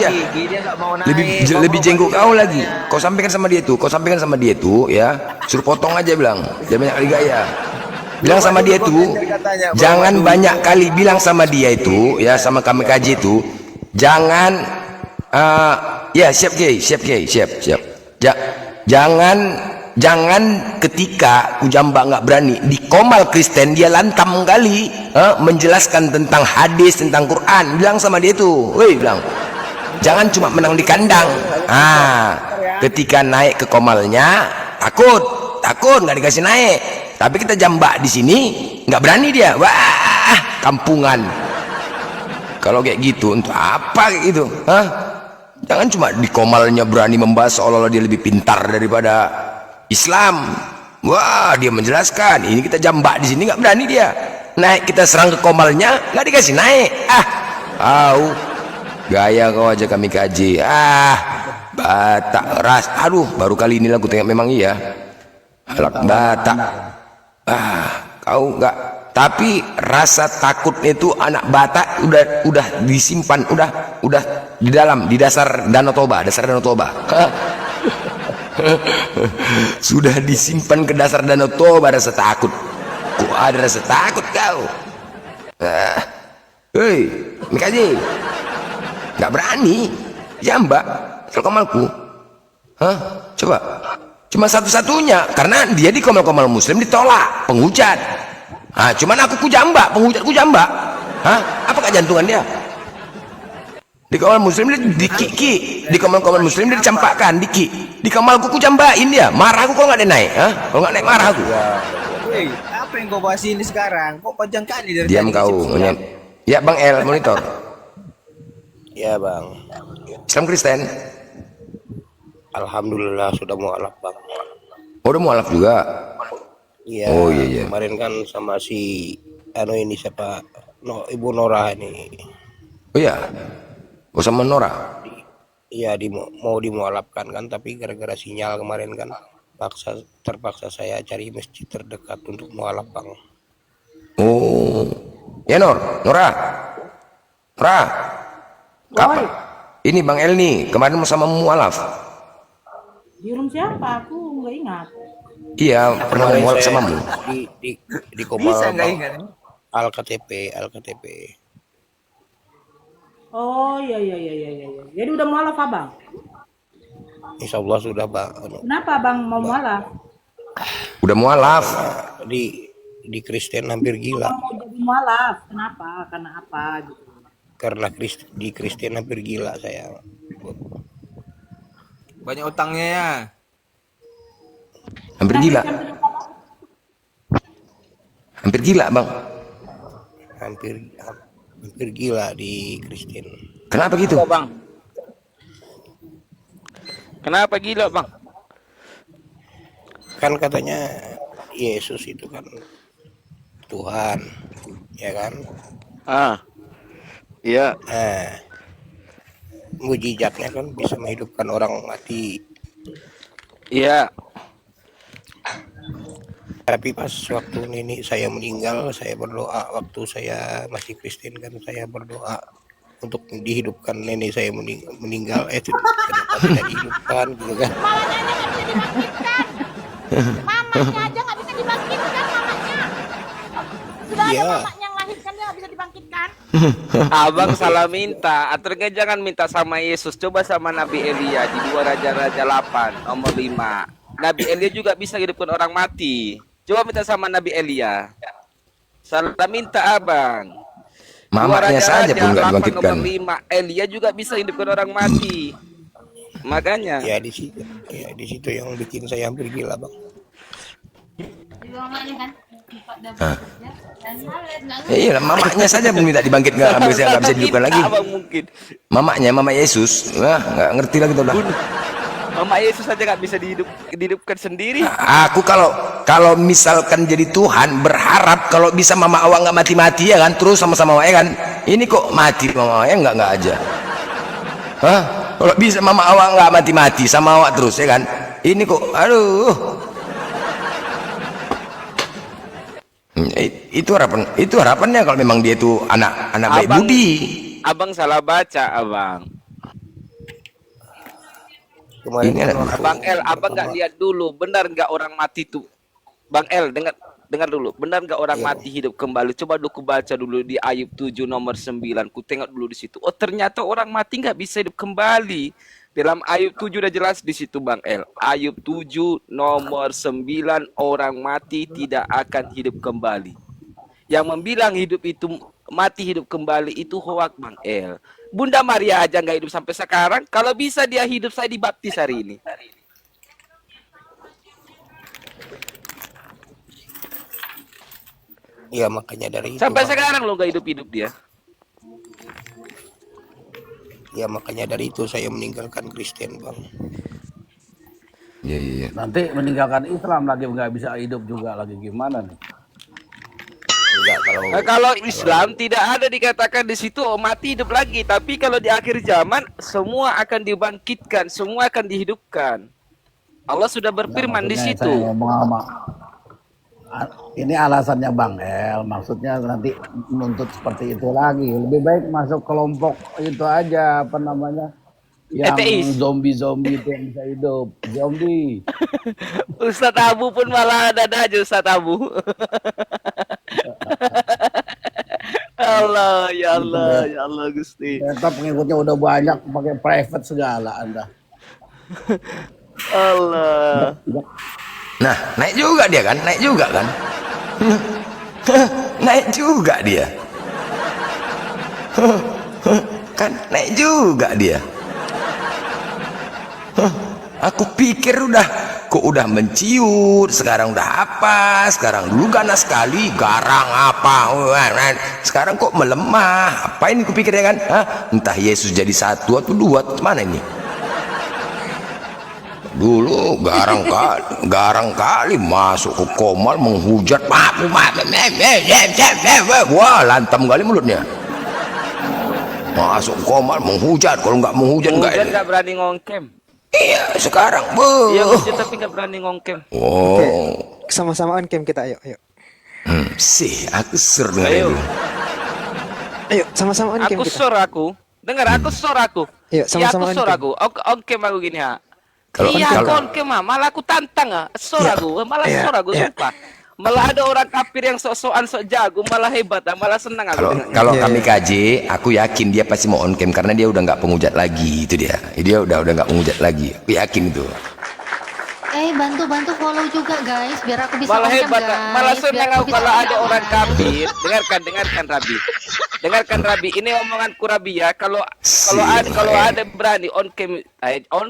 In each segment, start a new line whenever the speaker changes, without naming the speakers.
Gigi dia nggak mau naik.
Lebih jenggot kau lagi. Kau sampaikan sama dia tuh, ya. Suruh potong aja bilang. Dia banyak kali gaya. Bilang sama dia tuh, jangan banyak kali bilang sama dia itu, ya, sama kami kaji itu, jangan, ya siap. Jangan ketika Ujamba nggak berani di Komal Kristen dia lantam kali menjelaskan tentang hadis, tentang Quran. Bilang sama dia tuh, woi, bilang. Jangan cuma menang di kandang. Ketika naik ke Komalnya takut nggak dikasih naik. Tapi kita jambak di sini nggak berani dia. Wah, kampungan. Kalau kayak gitu untuk apa kayak gitu? Jangan cuma di Komalnya berani membahas seolah-olah dia lebih pintar daripada Islam. Wah, dia menjelaskan. Ini kita jambak di sini nggak berani dia. Naik kita serang ke Komalnya nggak dikasih naik. Gaya kau aja kami kaji. Batak ras. Aduh, baru kali ini aku tengok memang iya. Alak Batak. Kau enggak. Tapi rasa takutnya itu anak Batak udah disimpan, udah di dalam, di dasar Danau Toba, sudah disimpan ke dasar Danau Toba rasa takut. Kok ada rasa takut kau? Hei, Mikaji. Nggak berani jambak kalau Komalku. Coba cuma satu-satunya karena dia di Komal Muslim ditolak penghujat. Cuman aku jambak, penghujatku jambak. Apa kejantungan dia di Komal Muslim? Dia dikiki di Komal Muslim, dia dicampakkan diki. Di Komalku jambakin dia, marah aku kalau nggak ada naik. Kalau nggak naik marah aku.
Apa yang kau bahas ini sekarang? Kok panjang kali dari
diam kau. Ya Bang El monitor.
Ya Bang.
Islam Kristen.
Alhamdulillah sudah mualaf Bang.
Udah mualaf juga.
Iya.
Oh iya.
Kemarin kan sama si ini siapa? Ibu Nora ini.
Oh iya. Sama Nora.
Iya, mau dimualafkan kan, tapi gara-gara sinyal kemarin kan terpaksa saya cari masjid terdekat untuk mualaf Bang.
Oh. Ya Nora. Kapan? Ini Bang El nih, kemarin sama mualaf.
Di room siapa? Aku nggak ingat.
Iya, pernah mualaf sama mu.
Di Komal
Bisa nggak ingat?
Al-KTP.
Oh iya. Jadi udah mualaf Abang?
Insya Allah sudah Bang.
Kenapa Abang mau mualaf?
Udah mualaf.
Di Kristen hampir gila.
Mau jadi mualaf? Kenapa? Karena apa gitu?
Karena di Kristen hampir gila saya.
Banyak utangnya ya.
Hampir gila Bang.
Hampir gila di Kristen.
Kenapa gitu
Bang? Kenapa gila Bang?
Kan katanya Yesus itu kan Tuhan, ya kan?
Iya.
Mujizatnya kan bisa menghidupkan orang mati.
Iya.
Tapi pas waktu nenek saya meninggal, saya berdoa. Waktu saya masih Kristen kan, saya berdoa untuk dihidupkan nenek saya meninggal. Kenapa tidak dihidupkan gitu kan?
Mamanya aja nggak bisa dibangkitkan, mamanya. Sudah ada
Iya.
mamanya yang lahirkan dia nggak bisa dibangkitkan.
Abang salah minta. Aturnya jangan minta sama Yesus. Coba sama Nabi Elia di 2 Raja-Raja 8 nomor 5. Nabi Elia juga bisa hidupkan orang mati. Coba minta sama Nabi Elia. Salah minta Abang.
mamanya saja pun nggak
8
dibangkitkan.
nomor 5. Elia juga bisa hidupkan orang mati. Makanya.
Ya di situ yang bikin saya hampir gila Bang.
Iya, mamanya saja pun minta dibangkit nggak bisa dihidupkan lagi.
Abang mungkin.
Mama Yesus, nggak ngerti lagi tuh.
Mama Yesus saja nggak bisa dihidupkan sendiri.
Aku kalau misalkan jadi Tuhan berharap kalau bisa mama awak nggak mati-mati ya kan, terus sama-sama awak ya kan. Ini kok mati mama awak nggak aja. Kalau bisa mama awak nggak mati-mati sama awak terus ya kan. Ini kok aduh. Itu harapannya kalau memang dia itu anak baik budi.
Abang salah baca Abang.
Kemarin
Ini
kan
anak-
waktu
Bang El, abang nggak
pertama.
lihat dulu, benar nggak orang mati tuh? Bang El, dengar dulu, benar nggak orang mati hidup kembali? Coba dulu ku baca dulu di Ayub 7 nomor 9, ku tengok dulu di situ. Oh ternyata orang mati nggak bisa hidup kembali. Dalam Ayub 7 udah jelas di situ Bang El. Ayub 7 nomor 9, orang mati tidak akan hidup kembali. Yang membilang hidup itu mati hidup kembali itu hoak Bang El. Bunda Maria aja nggak hidup sampai sekarang. Kalau bisa dia hidup, saya dibaptis hari ini.
Ya makanya dari itu.
Sampai
Bang.
sekarang lo nggak hidup-hidup dia.
Ya makanya dari itu saya meninggalkan Kristen, Bang.
Iya, iya, iya.
Nanti meninggalkan Islam lagi nggak bisa hidup juga lagi gimana nih?
Enggak kalau
Nah, kalau Islam tidak ada dikatakan di situ oh, mati hidup lagi, tapi kalau di akhir zaman semua akan dibangkitkan, semua akan dihidupkan. Allah sudah berfirman di
Maksudnya
situ.
saya ngomong sama ini alasannya Bang El, maksudnya nanti menuntut seperti itu lagi. Lebih baik masuk kelompok itu aja, apa namanya, yang
Ateis.
zombie itu yang bisa hidup. Zombie.
Ustadz Abu pun malah ada aja Ustadz Abu. Allah, ya Allah, ya Allah Gusti.
Ternyata pengikutnya udah banyak, pakai private segala Anda.
Allah.
Nah, naik juga dia kan? Naik juga kan? Naik juga dia. Kan naik juga dia. Aku pikir kok udah menciut, sekarang udah apa? Sekarang dulu ganas sekali, garang apa? Sekarang kok melemah? Apa ini kupikir ya kan? Hah? Entah Yesus jadi satu atau dua, mana ini? Dulu garang kali masuk ke komal menghujat, wah lantam kali mulutnya. Masuk ke komal menghujat, kalau nggak menghujat
Hujan nggak berani ngongkem.
Iya sekarang
Iya hujan tapi nggak berani ngongkem.
Oh
Sama-sama on cam kita, ayo.
sih aku ser dengan
Ayo.
itu.
Ayo, sama-sama on cam
Aku
kita.
sor aku. Dengar aku sor aku.
Iya,
Iya
sama-sama
aku sor
on
aku. Ongkem aku gini ha.
Kalau-
Iya aku
kalau-
ongkem ha. Malah aku tantang ha. Sor aku. Malah
Iya,
sor aku
iya.
sumpah. Malah ada orang kafir yang sok-sokan sok jago, malah hebat ha. Malah senang aku
Kalau
dengarnya.
kalau
Iya,
kami
iya.
kaji, aku yakin dia pasti mau on cam karena dia udah nggak pengujat lagi, itu dia. Dia udah nggak pengujat lagi. Aku yakin itu.
Bantu follow juga guys, biar aku bisa
Malah
on cam,
hebat,
guys.
malah
Biar
senang
aku
aku
bisa
kalau
on
ada
cam,
orang
guys.
kafir. Dengarkan Rabi. Dengarkan Rabi, ini omonganku Rabi ya. Kalau ada berani on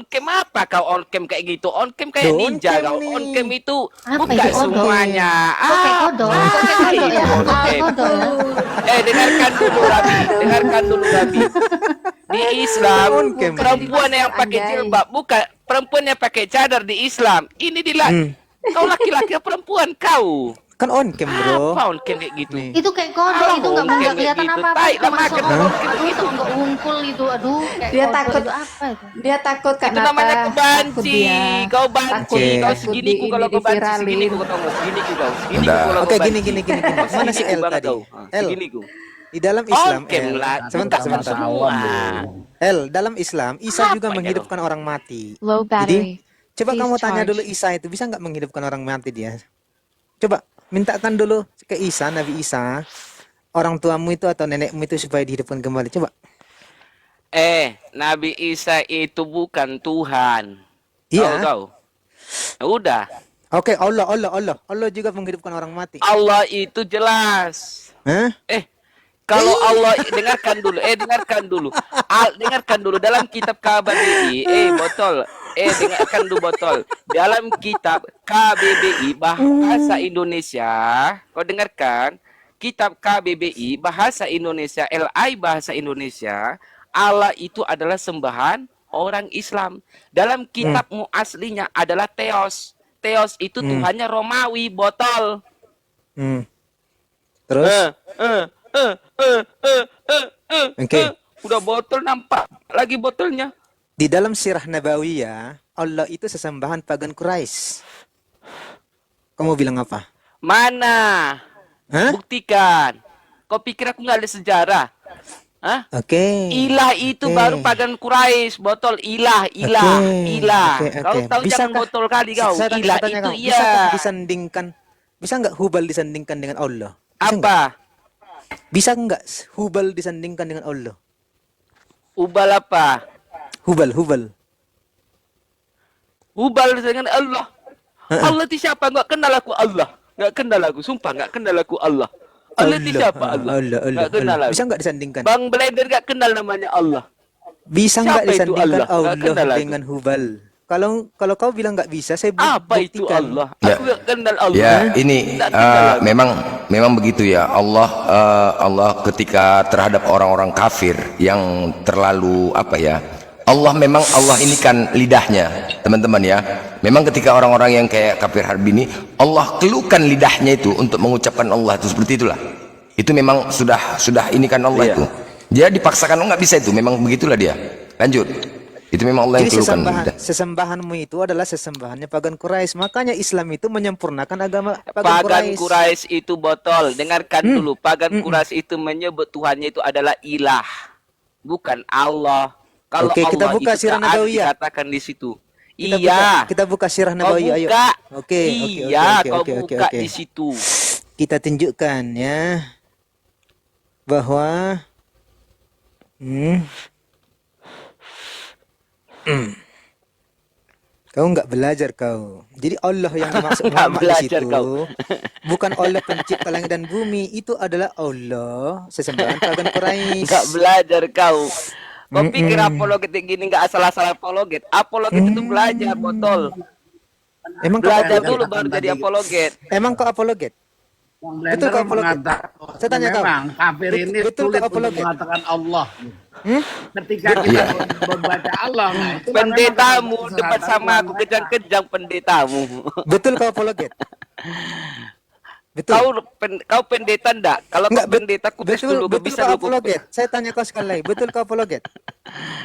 cam apa kau on cam kayak gitu? On cam kayak
Loh, on
ninja
cam
kau.
nih.
On cam itu
Apa
buka
itu kodok?
semuanya.
Kok kayak kodok? Kok kayak kodok ya?
itu on
Ah,
cam.
kodok ya?
Dengarkan dulu Rabi. Di Islam
On cam.
perempuan yang pakai jilbab bukan perempuan yang pakai cadar di Islam. Ini kau laki-laki perempuan kau.
Kan on cam, bro.
Apa on cam kayak gitu?
Nih.
Itu kayak kodok, itu nggak
Mungkin
kelihatan
gitu.
apa-apa.
Tai
Itu
lah,
masuk
makan
orang.
kayak
Aduh,
gitu.
itu nggak wungkul itu. Aduh, kayak
Dia
kodok
takut.
itu apa itu?
Dia takut
Itu
karena
namanya
apa?
kau banci. Kau banci.
Oke.
Kau
Takut
segini ku kalau
ini
kau banci
diviralin.
segini ku kau tahu segini ku kau. Segini ku
Udah.
kalau
Oke,
kau
gini.
banci.
Mana si
Segini
El
ku banget
tadi?
kau.
El.
Segini ku.
Di dalam Islam,
Oke,
El.
lah.
Sebentar.
Pengetahuan
El, dalam Islam, Isa
Apa
juga
ini,
menghidupkan orang mati.
Low
Jadi, coba
Please
kamu tanya
charge.
dulu Isa itu bisa nggak menghidupkan orang mati dia? Coba mintakan dulu ke Isa, Nabi Isa, orang tuamu itu atau nenekmu itu supaya dihidupkan kembali. Coba.
Nabi Isa itu bukan Tuhan.
Iya.
Tahu. Udah.
Oke, Allah juga menghidupkan orang mati.
Allah itu jelas.
Hah?
Kalau Allah dengarkan dulu dalam kitab KBBI dengarkan dulu botol dalam kitab KBBI bahasa Indonesia, kau dengarkan kitab KBBI bahasa Indonesia LI bahasa Indonesia, Allah itu adalah sembahan orang Islam. Dalam kitabmu aslinya adalah Theos itu Tuhannya Romawi, botol.
Terus? Oke.
Udah botol nampak lagi botolnya.
Di dalam sirah Nabawiyah, Allah itu sesembahan pagan Quraisy. Kamu bilang apa?
Mana?
Hah?
Buktikan. Kau pikir aku nggak ada sejarah? Hah?
Oke.
Ilah itu
Oke.
baru pagan Quraisy, botol ilah, ilah,
Oke,
ilah.
oke,
Kau
oke.
tahu jangan
Bisakah
botol kali kau. Ilah
tanya
itu
kau,
iya.
bisakah disandingkan, bisa nggak Hubal disandingkan dengan Allah? Bisa nggak?
Apa?
Bisa nggak Hubal disandingkan dengan Allah?
Ubal apa?
Hubal, Hubal.
Ubal dengan Allah. Allah itu siapa? Nggak kenal aku Allah. Nggak kenal aku. Sumpah nggak kenal aku Allah. Allah itu siapa? Allah. Nggak kenal aku.
Bisa nggak disandingkan?
Bang Blender nggak kenal namanya Allah.
Bisa nggak
Siapa itu
disandingkan
Allah? Nggak kenal
Allah
aku.
dengan Hubal? Kalau kau bilang nggak bisa, saya
Apa itu
buktikan.
Allah?
Ya.
Aku nggak kenal Allah.
Ya, ini
Nggak kenal aku.
memang begitu ya. Allah ketika terhadap orang-orang kafir yang terlalu apa ya? Allah ini kan lidahnya, teman-teman ya. Memang ketika orang-orang yang kayak kafir harbi ini, Allah keluhkan lidahnya itu untuk mengucapkan Allah itu seperti itulah. Itu memang sudah ini kan Allah
Iya.
itu. Dia dipaksakan nggak bisa itu. Memang begitulah dia. Lanjut. Itu memang Allah yang
Jadi
keluhkan lidah.
sesembahanmu itu adalah sesembahannya pagan Quraisy. Makanya Islam itu menyempurnakan agama pagan
Pagan
Quraisy.
Quraisy itu botol. Dengarkan dulu. Pagan Quraisy itu menyebut Tuhannya itu adalah ilah, bukan Allah. Kalau
Oke, kita
Allah
buka
itu
sirah
taat
Nabawiyah.
dikatakan di situ.
Kita buka sirah
Kau
Nabawiyah, ayo.
buka.
Oke,
Iya, kau
oke.
buka di situ.
Kita tunjukkan ya bahwa kau nggak belajar kau. Jadi Allah yang dimaksud
Nggak
Muhammad di
belajar
situ
kau.
bukan Allah pencipta langit dan bumi, itu adalah Allah sesembahan pagan Quraisy.
Nggak belajar kau. Kau pikir apologet gini nggak asal-asal apologet. Apologet itu belajar, botol.
Emang kau
Belajar
apologet?
dulu baru jadi apologet.
Emang kau apologet?
Bang
Betul
Blender
kau apologet?
mengatakan,
Saya tanya kau.
memang kafir ini
Betul
sulit
kau
untuk
apologet?
mengatakan Allah. Ketika kita membaca Allah, nah, itu
Pendetamu
memang
debat
kesalahan
sama aku
mereka.
kejang-kejang pendetamu.
Betul kau apologet? Betul.
Kau pendeta enggak? Kalau kau
Enggak,
pendeta aku tes dulu
betul
bisa
kau
dulu.
apologet. Saya tanya kau sekali lagi, betul kau apologet?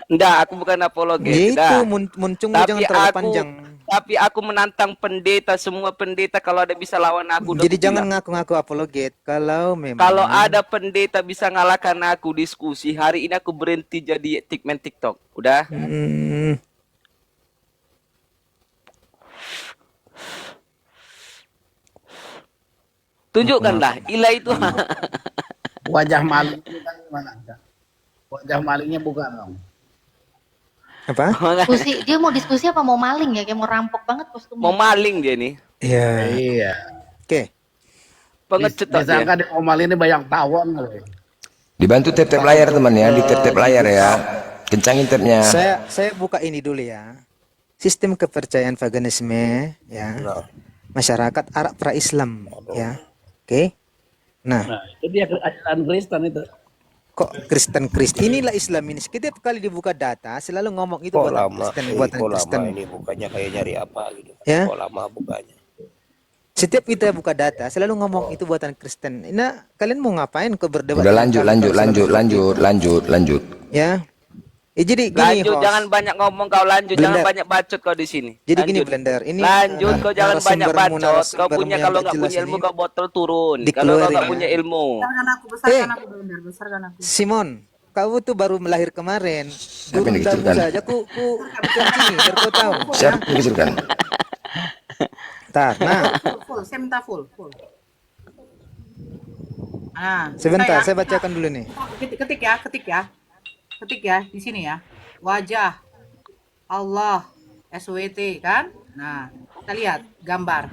Enggak, aku bukan apologet.
Itu
Enggak.
muncungmu jangan terlalu panjang.
Tapi aku menantang pendeta, semua pendeta kalau ada bisa lawan aku. udah
Jadi
aku
jangan
bilang.
ngaku-ngaku apologet. Kalau memang
Kalau ada pendeta bisa ngalahkan aku diskusi, hari ini aku berhenti jadi tikman TikTok. Udah? Tunjukkanlah ilah itu.
Wajah maling itu kan gimana? Wajah malingnya bukan dong.
apa?
Diskusi, dia mau diskusi apa mau maling ya? Kayak mau rampok banget kostumnya.
Mau maling dia nih.
Iya.
Iya.
Oke.
Pengecut dia.
Disangka di Omal ini banyak tawon kali.
Dibantu tap-tap layar teman ya, di tap-tap layar ya. Kencangin tapnya.
Saya buka ini dulu ya. Sistem kepercayaan paganisme ya. Masyarakat Arab pra-Islam ya. Oke. Nah,
Nah, itu dia ajaran Kristen itu.
kok Kristen inilah Islaminis. Setiap kali dibuka data selalu ngomong itu
Kok
buatan
lama,
Kristen, buatan
kok
Kristen.
lama ini bukanya kayak nyari apa gitu.
Ya.
Kok lama bukanya.
Setiap kita buka data selalu ngomong itu buatan Kristen. Nah, kalian mau ngapain ke berdebat?
Udah
dengan kami kalau selalu
lanjut.
ya. Jadi gini,
Lanjut,
host.
jangan banyak ngomong kau lanjut, jangan
Blender.
banyak bacot kau di sini.
Jadi gini
Lanjut.
Blender, ini
Lanjut, kau jangan banyak
narasumbermu
bacot. Kau punya
yang
kalau
nggak
nggak
jelas
punya ilmu
ini
kau botol turun. Kalau kau
dikeluarin
nggak
ya.
punya ilmu.
Besarkan aku, besarkan aku benar, besarkan aku.
Simon, kau tuh baru melahir kemarin.
Siapa yang
Gurundamu
dikecilkan?
saja ku kencing biar kau tahu.
Siap, dikecilkan.
Ntar, nah,
Full, saya minta full. Nah,
sebentar,
saya
saya bacakan dulu nih.
ketik ya di sini ya. Wajah Allah SWT kan. Nah, kita lihat gambar.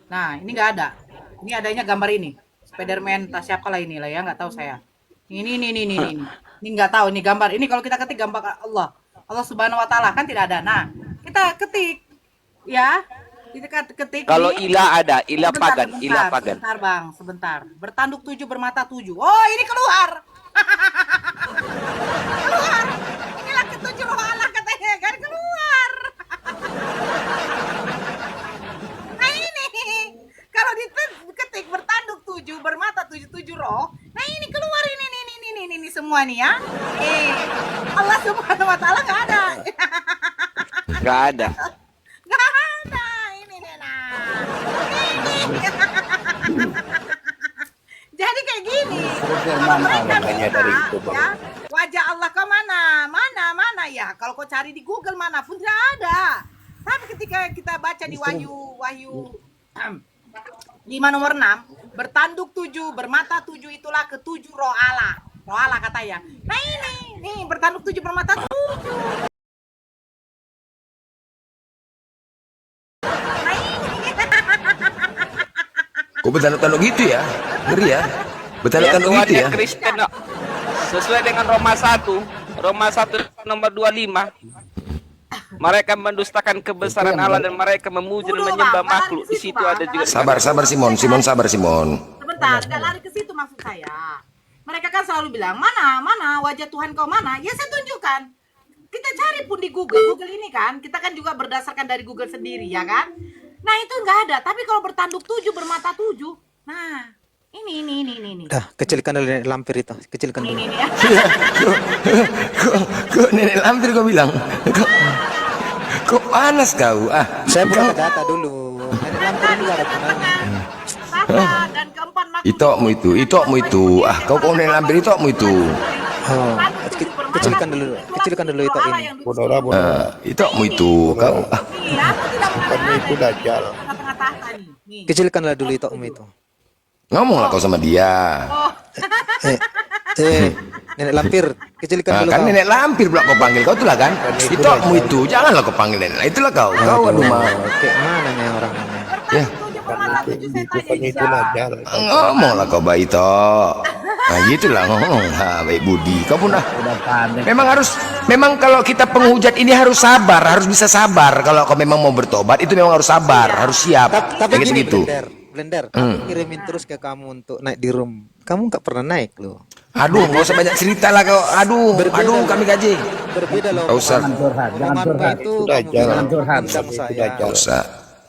Nah, ini nggak ada. Ini adanya gambar ini. Spiderman, tak siapa lah inilah ya, nggak tahu saya. Ini. Ini nggak tahu ini gambar. Ini kalau kita ketik gambar Allah Subhanahu Wa Taala kan tidak ada. Nah, kita ketik ya. Kita ketik.
Kalau
ini.
ilah ada, ilah
Sebentar,
pagan,
sebentar,
ilah pagan.
Sebentar bang, sebentar. Bertanduk 7, bermata 7. Oh ini keluar. Keluar. Inilah ketujuh roh Allah katanya kan keluar. Nah ini kalau diketik bertanduk 7, bermata 7 roh. Nah ini keluar ini semua nih ya. Allah Subhanahu Wa Taala nggak ada.
Nggak ada.
Nggak ada. Ini nih nah. Ini. Jadi kayak gini.
firman
Mereka
Allah.
Hanya dari
minta,
itu, Bang.
ya, wajah Allah ke mana? Mana ya? Kalau kau cari di Google mana pun tidak ada. Tapi ketika kita baca di Wahyu 5 nomor 6, bertanduk 7, bermata 7 itulah ketujuh roh Allah. Roh Allah katanya. Nah ini, nih bertanduk 7 bermata 7. Nah ini.
Kok bertanduk-tanduk gitu ya? Ngeri ya. Bertanduk-tanduk gitu ya.
Tuhannya Kristen, no. Sesuai dengan Roma 1 nomor 25. Mereka mendustakan kebesaran Allah dan mereka memuji dan
Udah,
menyembah
Bang,
makhluk. Di situ ada juga.
Sabar Simon, sabar Simon.
Sebentar, nggak lari ke situ maksud saya. Mereka kan selalu bilang, mana wajah Tuhan kau mana? Ya saya tunjukkan. Kita cari pun di Google ini kan, kita kan juga berdasarkan dari Google sendiri ya kan. Nah itu nggak ada, tapi kalau bertanduk 7 bermata 7, nah ini.
Dah, kecilkan dulu nenek lampir itu. Kecilkan dulu.
Ini ya.
Kok nenek lampir kau bilang? Kok panas kau?
Saya buka data dulu. Nenek lampir ini nggak ada gunanya.
Saka dan keempat makhluk
Itokmu itu. Kau nenek lampir itokmu itu.
Oh, kecilkan dulu itu ini.
Bodoh.
Itokmu itu. Kau
Iya, aku tidak
Bukannya itu Dajjal.
tengah-tengah tahta nih.
Kecilkanlah dulu itu itu.
ngomonglah kau sama dia.
Oh,
Nenek lampir, kecilkan dulu
Kan
kau.
nenek lampir pula kau panggil kau itulah kan. Itokmu itu. Janganlah kau panggil nenek. Itulah kau. Kau aduh mah.
Kayak mana nih orangnya?
Ya.
bermata 7 saya tanya
Bukannya
ini
itu
siapa?
Dajjal.
Ngomonglah kau baik toh. Nah gitulah ngomong. Baik budi. Kau pun
Udah panik.
memang kalau kita penghujat ini harus sabar, harus bisa sabar. Kalau kau memang mau bertobat itu memang harus sabar, harus siap.
Tapi
Kayak
gini
gitu.
Blender, aku kirimin terus ke kamu untuk naik di room. Kamu nggak pernah naik loh.
Aduh, nggak usah banyak cerita lah kau. Aduh, kami gaji.
Berbeda loh.
Nggak usah.
Jangan curhat, jangan
Omonganmu
curhat.
itu
Udah,
kamu
jangan
bilang
curhat.
undang
Itu
saya.
Dajjal.
Nggak usah.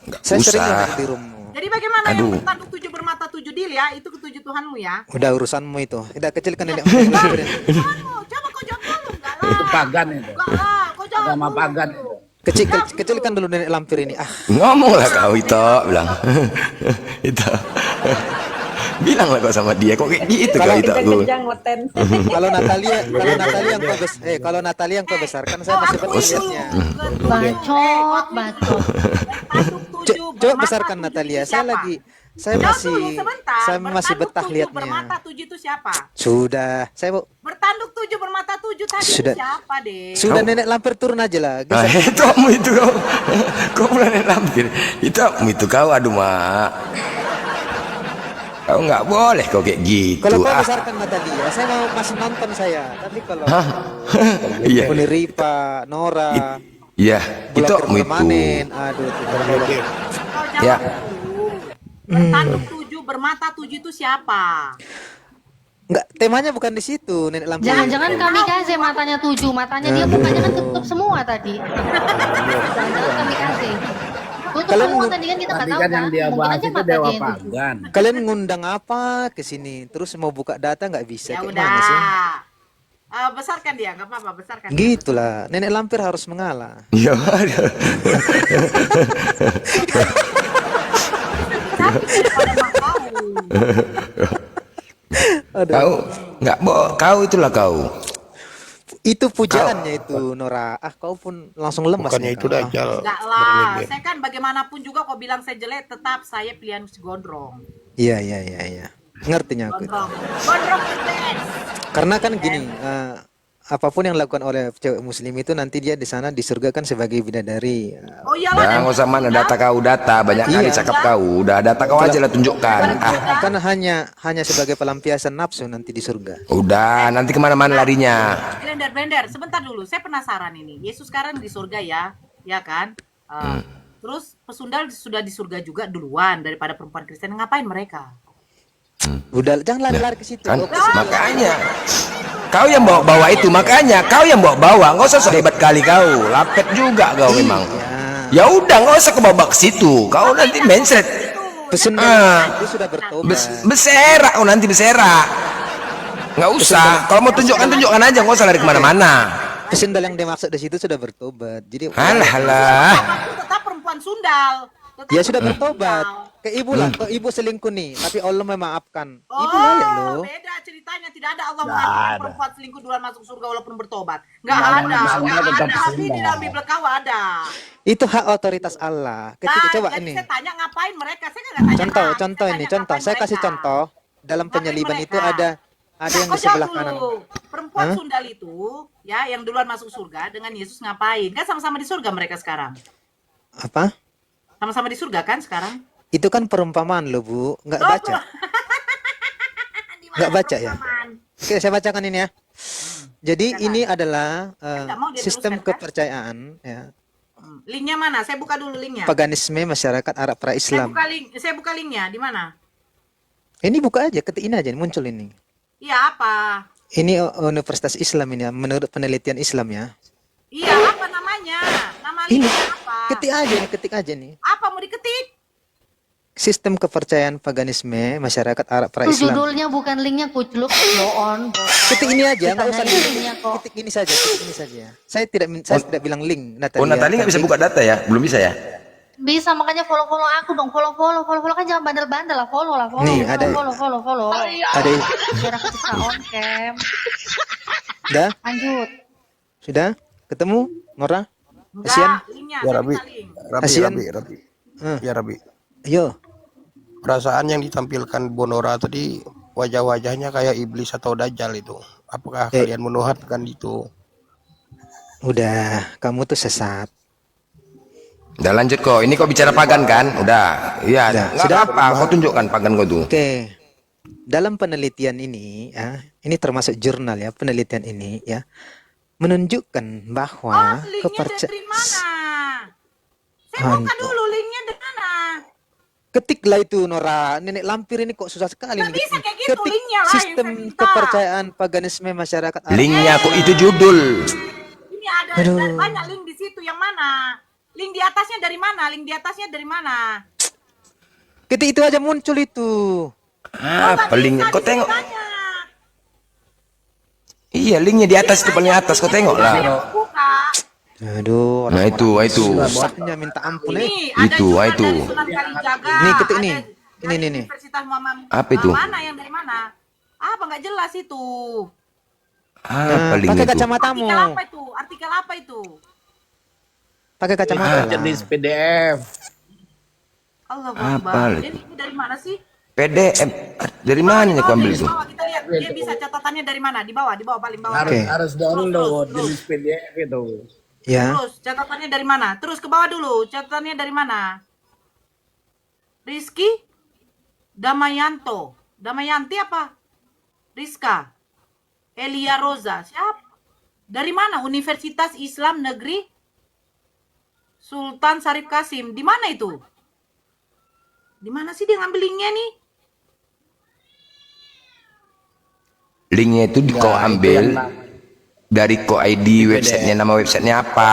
Nggak
Saya sering
usah.
naik di roommu.
Jadi bagaimana
Aduh.
yang bertanduk 7 bermata 7 deal ya? Itu ketujuh Tuhanmu ya.
Udah urusanmu itu. Tidak kecilkan nenek lampir ini.
Tuhanmu, coba kau jawab dulu enggak lah.
Itu pagan itu.
Enggak lah, kau jawab
Agama
dulu.
pagan itu.
Kecilkan dulu nenek lampir ini.
Ngomonglah kau itu, bilang. Itu. Bilanglah kau sama dia. Kok kayak gitu kau itu?
Kalau Natalia yang kau besarkan saya masih
Aku
penting
dulu.
lihatnya.
Bacot.
Bertanduk 7
Coba
bermata
besarkan
7
Natalia.
itu siapa?
Saya
Jawab
masih
dulu sebentar.
saya masih
Bertanduk
betah
7
lihatnya.
Bermata 7 itu siapa?
Sudah, saya
Bertanduk 7 bermata 7 tadi
Sudah.
itu siapa deh?
sudah nenek lampir turun aja lah.
Itu kamu itu kau. Kau pula nenek lampir. Itu kamu itu kau. Aduh mak. Kau nggak boleh kau kayak gitu.
Kalau kau besarkan Natalia, saya mau masih nonton saya. Tapi kalau
Iya.
Uli Ripa, Nora,
Iya. Itu
Blokir
kamu itu.
permanen, aduh itu
Kau jawab
Ya.
dulu. Bertanduk 7 bermata 7 itu siapa?
Enggak, temanya bukan di situ, nenek lampir.
Jangan-jangan kamikaze matanya 7, matanya dia mukanya kan tutup semua tadi. Jangan-jangan kamikaze. Tutup
Kalian
semua tadi kan kita nggak
Tapi
tahu
kan yang dia
Mungkin
bahas
aja
itu
mata
dewa
dia yang tutup.
pagan.
Kalian ngundang apa ke sini? Terus mau buka data nggak bisa?
Ya
Kayak
udah.
mana sih?
Besarkan dia, nggak apa-apa, besarkan.
Gitulah, nenek lampir harus mengalah.
Iya. Kau nggak kau itulah kau.
Itu pujaannya itu Nora. Kau pun langsung lemas.
Bukannya
nih,
itu
kau.
Dajjal.
Enggak lah, saya kan bagaimanapun juga kau bilang saya jelek, tetap saya pilihan si Gondrong.
Iya. Ngertinya aku.
Gondrong the best.
Karena kan gini, apapun yang dilakukan oleh cewek muslim itu nanti dia di sana di surga kan sebagai bidadari.
Oh iyalah.
Jangan nggak usah mana data kau banyak kali
Iya.
cakap kau. Udah data kau aja lah tunjukkan.
Kan hanya sebagai pelampiasan nafsu nanti di surga.
Udah nanti kemana-mana larinya.
Blender, sebentar dulu. Saya penasaran ini. Yesus sekarang di surga ya kan? Terus pesundal sudah di surga juga duluan daripada perempuan Kristen. Ngapain mereka?
Udah, jangan lari-lari ke situ.
Kan
Kau ke situ.
makanya kau yang bawa itu, makanya kau yang bawa. Nggak usah sok hebat kali kau. Lapet juga kau memang. Ya udah nggak usah kebawa ke situ. Kau nanti mindset.
Pesundal itu sudah bertobat.
Beserak kau nanti beserak. Nggak usah. Kalau mau tunjukkan aja. Nggak usah lari kemana-mana.
Pesundal yang dimaksud di situ sudah bertobat. Jadi
Halah.
Aku tetap perempuan sundal. Tetap
dia sudah
perempuan
bertobat.
sundal.
ke ibu lah, ke ibu selingkuh nih, tapi Allah memaafkan. Ibu layak loh.
Beda ceritanya. Tidak ada Allah
Nggak
mengatakan
ada.
perempuan selingkuh duluan masuk surga walaupun bertobat. Nggak
Nggak
ada.
ada.
Nggak
Tetap
ada. Tapi di
sunnah.
dalam Bible kau ada.
Itu hak otoritas Allah. Ketika coba
Jadi
ini.
saya tanya ngapain mereka? Saya nggak tanya.
Contoh,
hak.
contoh
Saya
ini,
tanya
contoh.
ngapain
Saya kasih
mereka.
contoh. Dalam
Ngapain
penyaliban itu
mereka?
ada yang
Kau
di sebelah
jawab
kanan.
dulu. Perempuan
Hah?
sundal itu, ya, yang duluan masuk surga dengan Yesus ngapain? Kan sama-sama di surga mereka sekarang.
Apa?
Sama-sama di surga kan sekarang?
Itu kan perumpamaan loh, Bu. Nggak
Loh,
baca.
Di mana
Nggak baca ya?
perumpamaan?
Oke, saya bacakan ini ya. Jadi
Silakan.
ini adalah
nggak mau dia
sistem
teruskan, kan?
kepercayaan ya,
Linknya mana? Saya buka dulu linknya.
paganisme masyarakat Arab pra-Islam.
Saya buka linknya. Di mana?
Ini buka aja, ketik ini aja muncul ini.
Iya apa?
Ini Universitas Islam ini ya, menurut penelitian Islam ya.
Iya apa namanya? Nama
Ini
linknya apa?
ketik aja nih.
Apa mau diketik?
Sistem kepercayaan paganisme masyarakat Arab
Itu
pra-Islam.
judulnya bukan linknya, kucluk, go on.
Ketik ini aja, nggak usah
Ditanya
link.
linknya kok.
Ketik ini saja, ketik ini saja. Saya tidak bilang link, Natalia.
Oh, Natali nggak bisa
Tapi-
buka data ya? Belum bisa ya?
Bisa, makanya follow aku dong, follow kan jangan bandel-bandel lah, follow lah,
Nih, ada-
follow.
Ada,
Biar aku bisa on cam.
udah,
Lanjut.
sudah, ketemu, Nora,
Enggak,
Asian,
linknya.
Ya
Saya
Rabi,
minta link.
Asian.
Rabi.
Hmm.
Ya Rabi.
Ayo.
Perasaan yang ditampilkan Bonora tadi wajah-wajahnya kayak iblis atau dajjal itu. Apakah kalian menuhatkan itu?
Udah, kamu tuh sesat.
Udah lanjut kok. Ini kok bicara pagan kan? Udah. Iya.
Udah.
Nggak
Sudah.
apa. Kau tunjukkan pagan kau tuh.
Oke. Dalam penelitian ini ya, ini termasuk jurnal ya, penelitian ini ya, menunjukkan bahwa
Linknya dari mana? Saya buka
Hantu.
dulu linknya dari mana?
Ketiklah itu Nora, nenek lampir ini kok susah sekali.
Nggak
nih.
bisa kayak gitu,
Ketik
linknya lah yang
sistem
saya minta.
kepercayaan paganisme masyarakat Arab.
Linknya kok itu judul.
Ini ada
Aduh.
banyak link di situ. Yang mana? Link di atasnya dari mana? Link di atasnya dari mana?
Ketik itu aja muncul itu.
Apa linknya? Kau tengok.
Tanya.
Iya, linknya di atas itu paling atas. Kau tengok lah.
Buka.
Aduh,
Nah itu,
susahnya minta ampun
Ini ada
Itu,
juga
itu.
dari Sunan Kalijaga.
Nih, ketik nih.
Ada
Ini,
dari
nih.
Universitas Muhammad.
Apa itu?
Mana yang dari mana? Apa nggak jelas itu?
Apa linknya
pakai
itu?
kacamatamu.
Artikel apa itu? Artikel apa itu?
Pakai kacamata. lah.
Jenis PDF.
Allah
Apa
Akbar.
itu?
Jadi ini dari mana sih?
PDF. Dari mana nih kau ambil
Di
itu?
bawah kita lihat. Dia bisa catatannya dari mana? Di bawah paling bawah.
Harus
Oke.
harus download
Terus.
jenis PDF itu.
Ya.
Terus catatannya dari mana? Terus ke bawah dulu. Catatannya dari mana? Rizky Damayanto. Damayanti apa? Rizka. Elia Roza. Siapa? Dari mana? Universitas Islam Negeri Sultan Syarif Kasim. Di mana itu? Di mana sih dia ngambil linknya nih?
Linknya itu kau ambil dari kok ID websitenya, nama websitenya apa?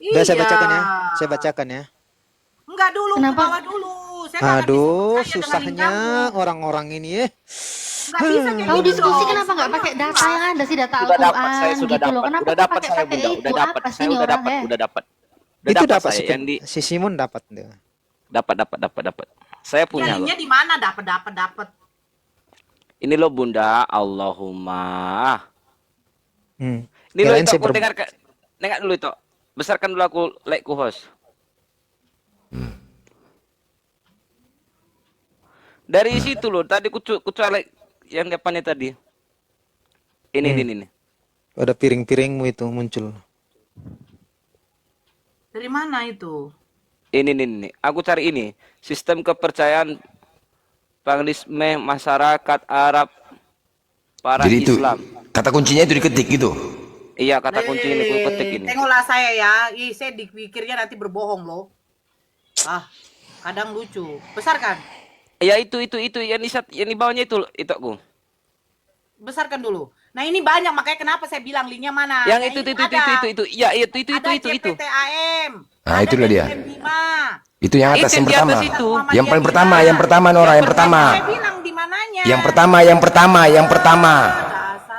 Udah saya
Iya.
bacakan ya. Saya bacakan ya.
Enggak dulu,
Kenapa?
ke bawah dulu. Saya nggak
Aduh,
ngerti saya dengan link
susahnya
kamu.
orang-orang ini ya.
Nggak bisa kayak
Tahu
gitu
diskusi
dong.
kenapa nggak pakai data yang ada sih, data
Sudah dapat
Al-Quran
saya, sudah
gitu loh.
dapat.
Kenapa
Udah
kok
dapat saya,
pakai
Bunda.
itu?
Udah dapat.
Apa sih
Saya
ini
udah
orang
dapat,
ya?
udah dapat.
Itu dapat
saya yang di
si Simon dapat.
dapat. Saya
Ya,
punya loh.
linknya di mana? Dapat.
Ini loh Bunda, Allahumma. Ini loh
Kirain
itu
saya
aku dengar dulu itu. Besarkan dulu aku like ku host. Dari situ loh, tadi ku like yang depannya tadi. Ini.
Ada piring-piringmu itu muncul.
Dari mana itu?
Ini. Aku cari ini. Sistem kepercayaan paganisme masyarakat Arab para
Jadi itu
Islam.
kata kuncinya itu diketik gitu.
Iya, kata kunci ini ku ketik ini.
Tengoklah saya ya. Ih, saya dipikirnya nanti berbohong loh. Kadang lucu. Besarkan.
Ya itu yang di bawahnya itu aku.
Besarkan dulu. Nah, ini banyak makanya kenapa saya bilang linknya mana.
Yang
Nah,
itu.
ini ada.
Iya, itu.
Ada CPTAM.
Nah,
ada
itulah dia.
BPM 5.
Itu yang atas,
Itu
yang
yang di
pertama.
atas itu.
Yang paling pertama, yang pertama Nora, yang pertama.
Saya bilang di mananya.
Yang pertama.
Dasar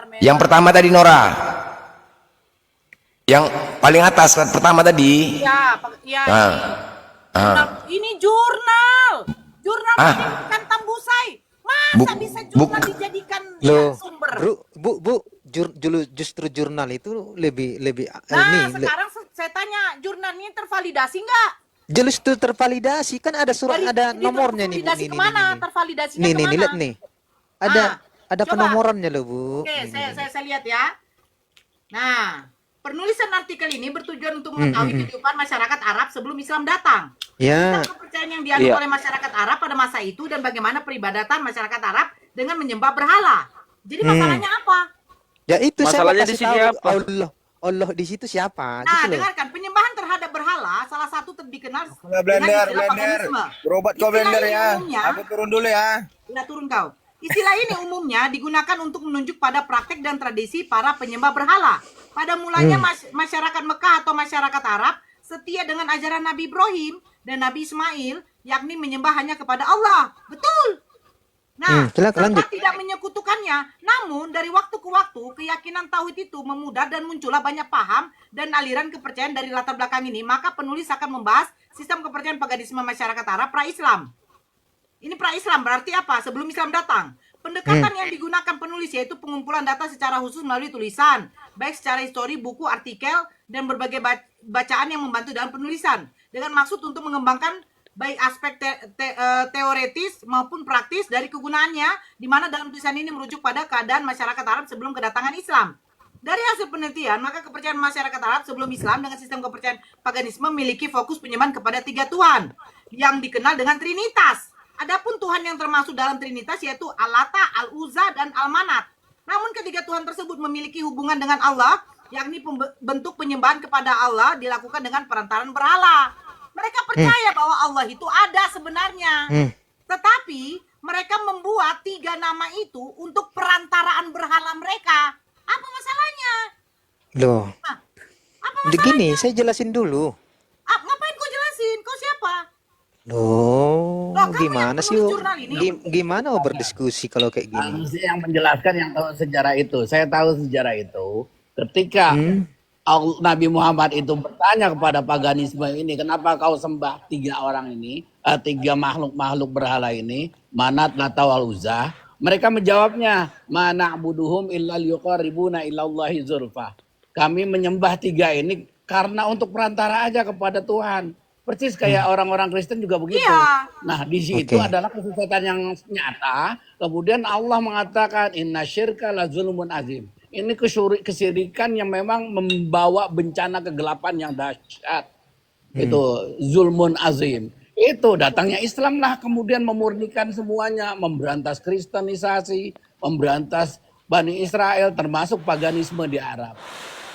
memang.
Yang pertama tadi Nora. Yang paling atas pertama tadi.
Iya, iya.
Nah.
Ini jurnal. Jurnal
Ah.
pendidikan Tambusai. Masa
Buk-
bisa jurnal
buk-
dijadikan
Loh,
sumber?
Bu, justru jurnal itu lebih
Nah,
ini
sekarang saya tanya, jurnal ini tervalidasi nggak?
justru tervalidasi kan ada surat ada nomornya nih Bu.
Tervalidasi kemana? Tervalidasinya
Nih,
kemana?
lihat nih. Ada
Ah, coba.
penomorannya loh, Bu.
Oke,
Nih, nih, nih.
saya lihat ya. Nah, penulisan artikel ini bertujuan untuk mengetahui kehidupan masyarakat Arab sebelum Islam datang.
Ya,
Tentang kepercayaan yang dianut
Iya.
oleh masyarakat Arab pada masa itu dan bagaimana peribadatan masyarakat Arab dengan menyembah berhala. Jadi masalahnya apa?
ya itu saya mau
Masalahnya di
kasih
sini
tahu.
apa?
Allah di situ siapa?
Nah,
Gitu loh.
dengarkan, penyembahan terhadap berhala salah satu dikenal
Blender,
istilah
blender.
paganisme.
Berobat kau
Istilah
blender
ini
ya.
umumnya-
Aku turun dulu ya.
Udah turun kau. Istilah ini umumnya digunakan untuk menunjuk pada praktek dan tradisi para penyembah berhala. Pada mulanya masyarakat Mekah atau masyarakat Arab setia dengan ajaran Nabi Ibrahim dan Nabi Ismail, yakni menyembah hanya kepada Allah. Betul. Nah,
silakan lanjut.
serta tidak menyekutukannya. Namun dari waktu ke waktu keyakinan tauhid itu memudar dan muncullah banyak paham dan aliran kepercayaan dari latar belakang ini. Maka penulis akan membahas sistem kepercayaan paganisme masyarakat Arab pra-Islam. Ini pra-Islam berarti apa? Sebelum Islam datang. Pendekatan yang digunakan penulis yaitu pengumpulan data secara khusus melalui tulisan, baik secara histori, buku, artikel, dan berbagai bacaan yang membantu dalam penulisan. Dengan maksud untuk mengembangkan baik aspek teoretis maupun praktis dari kegunaannya, di mana dalam tulisan ini merujuk pada keadaan masyarakat Arab sebelum kedatangan Islam. Dari hasil penelitian, maka kepercayaan masyarakat Arab sebelum Islam dengan sistem kepercayaan paganisme memiliki fokus penyembahan kepada 3 Tuhan yang dikenal dengan Trinitas. Adapun Tuhan yang termasuk dalam Trinitas yaitu Al-Lata, Al-Uzza, dan Al-Manat. Namun ketiga Tuhan tersebut memiliki hubungan dengan Allah, yakni bentuk penyembahan kepada Allah dilakukan dengan perantaran berhala. Mereka percaya bahwa Allah itu ada sebenarnya. Tetapi mereka membuat 3 nama itu untuk perantaraan berhala mereka. Apa masalahnya?
Loh,
Apa
begini saya jelasin dulu.
ngapain kau jelasin? Kau siapa?
Loh,
Loh, kamu
gimana
yang
sih?
penulis jurnal ini?
Gimana mau berdiskusi kalau kayak gini?
Manusia yang menjelaskan yang tahu sejarah itu. Saya tahu sejarah itu ketika Nabi Muhammad itu bertanya kepada paganisme ini, kenapa kau sembah 3 orang ini, 3 makhluk berhala ini, Manat, Lata, wal Uzza? Mereka menjawabnya, ma na'buduhum illa liyuqarribuna ilallahi zulfa. Kami menyembah 3 ini karena untuk perantara aja kepada Tuhan. Persis kayak orang-orang Kristen juga begitu.
Iya.
Nah, di situ
Oke.
adalah kesesatan yang nyata. Kemudian Allah mengatakan inna syirka la zulmun azim. Ini kesyirikan yang memang membawa bencana kegelapan yang dahsyat. Itu zulmun azim. Itu datangnya Islam lah kemudian memurnikan semuanya, memberantas kristenisasi, memberantas Bani Israel termasuk paganisme di Arab.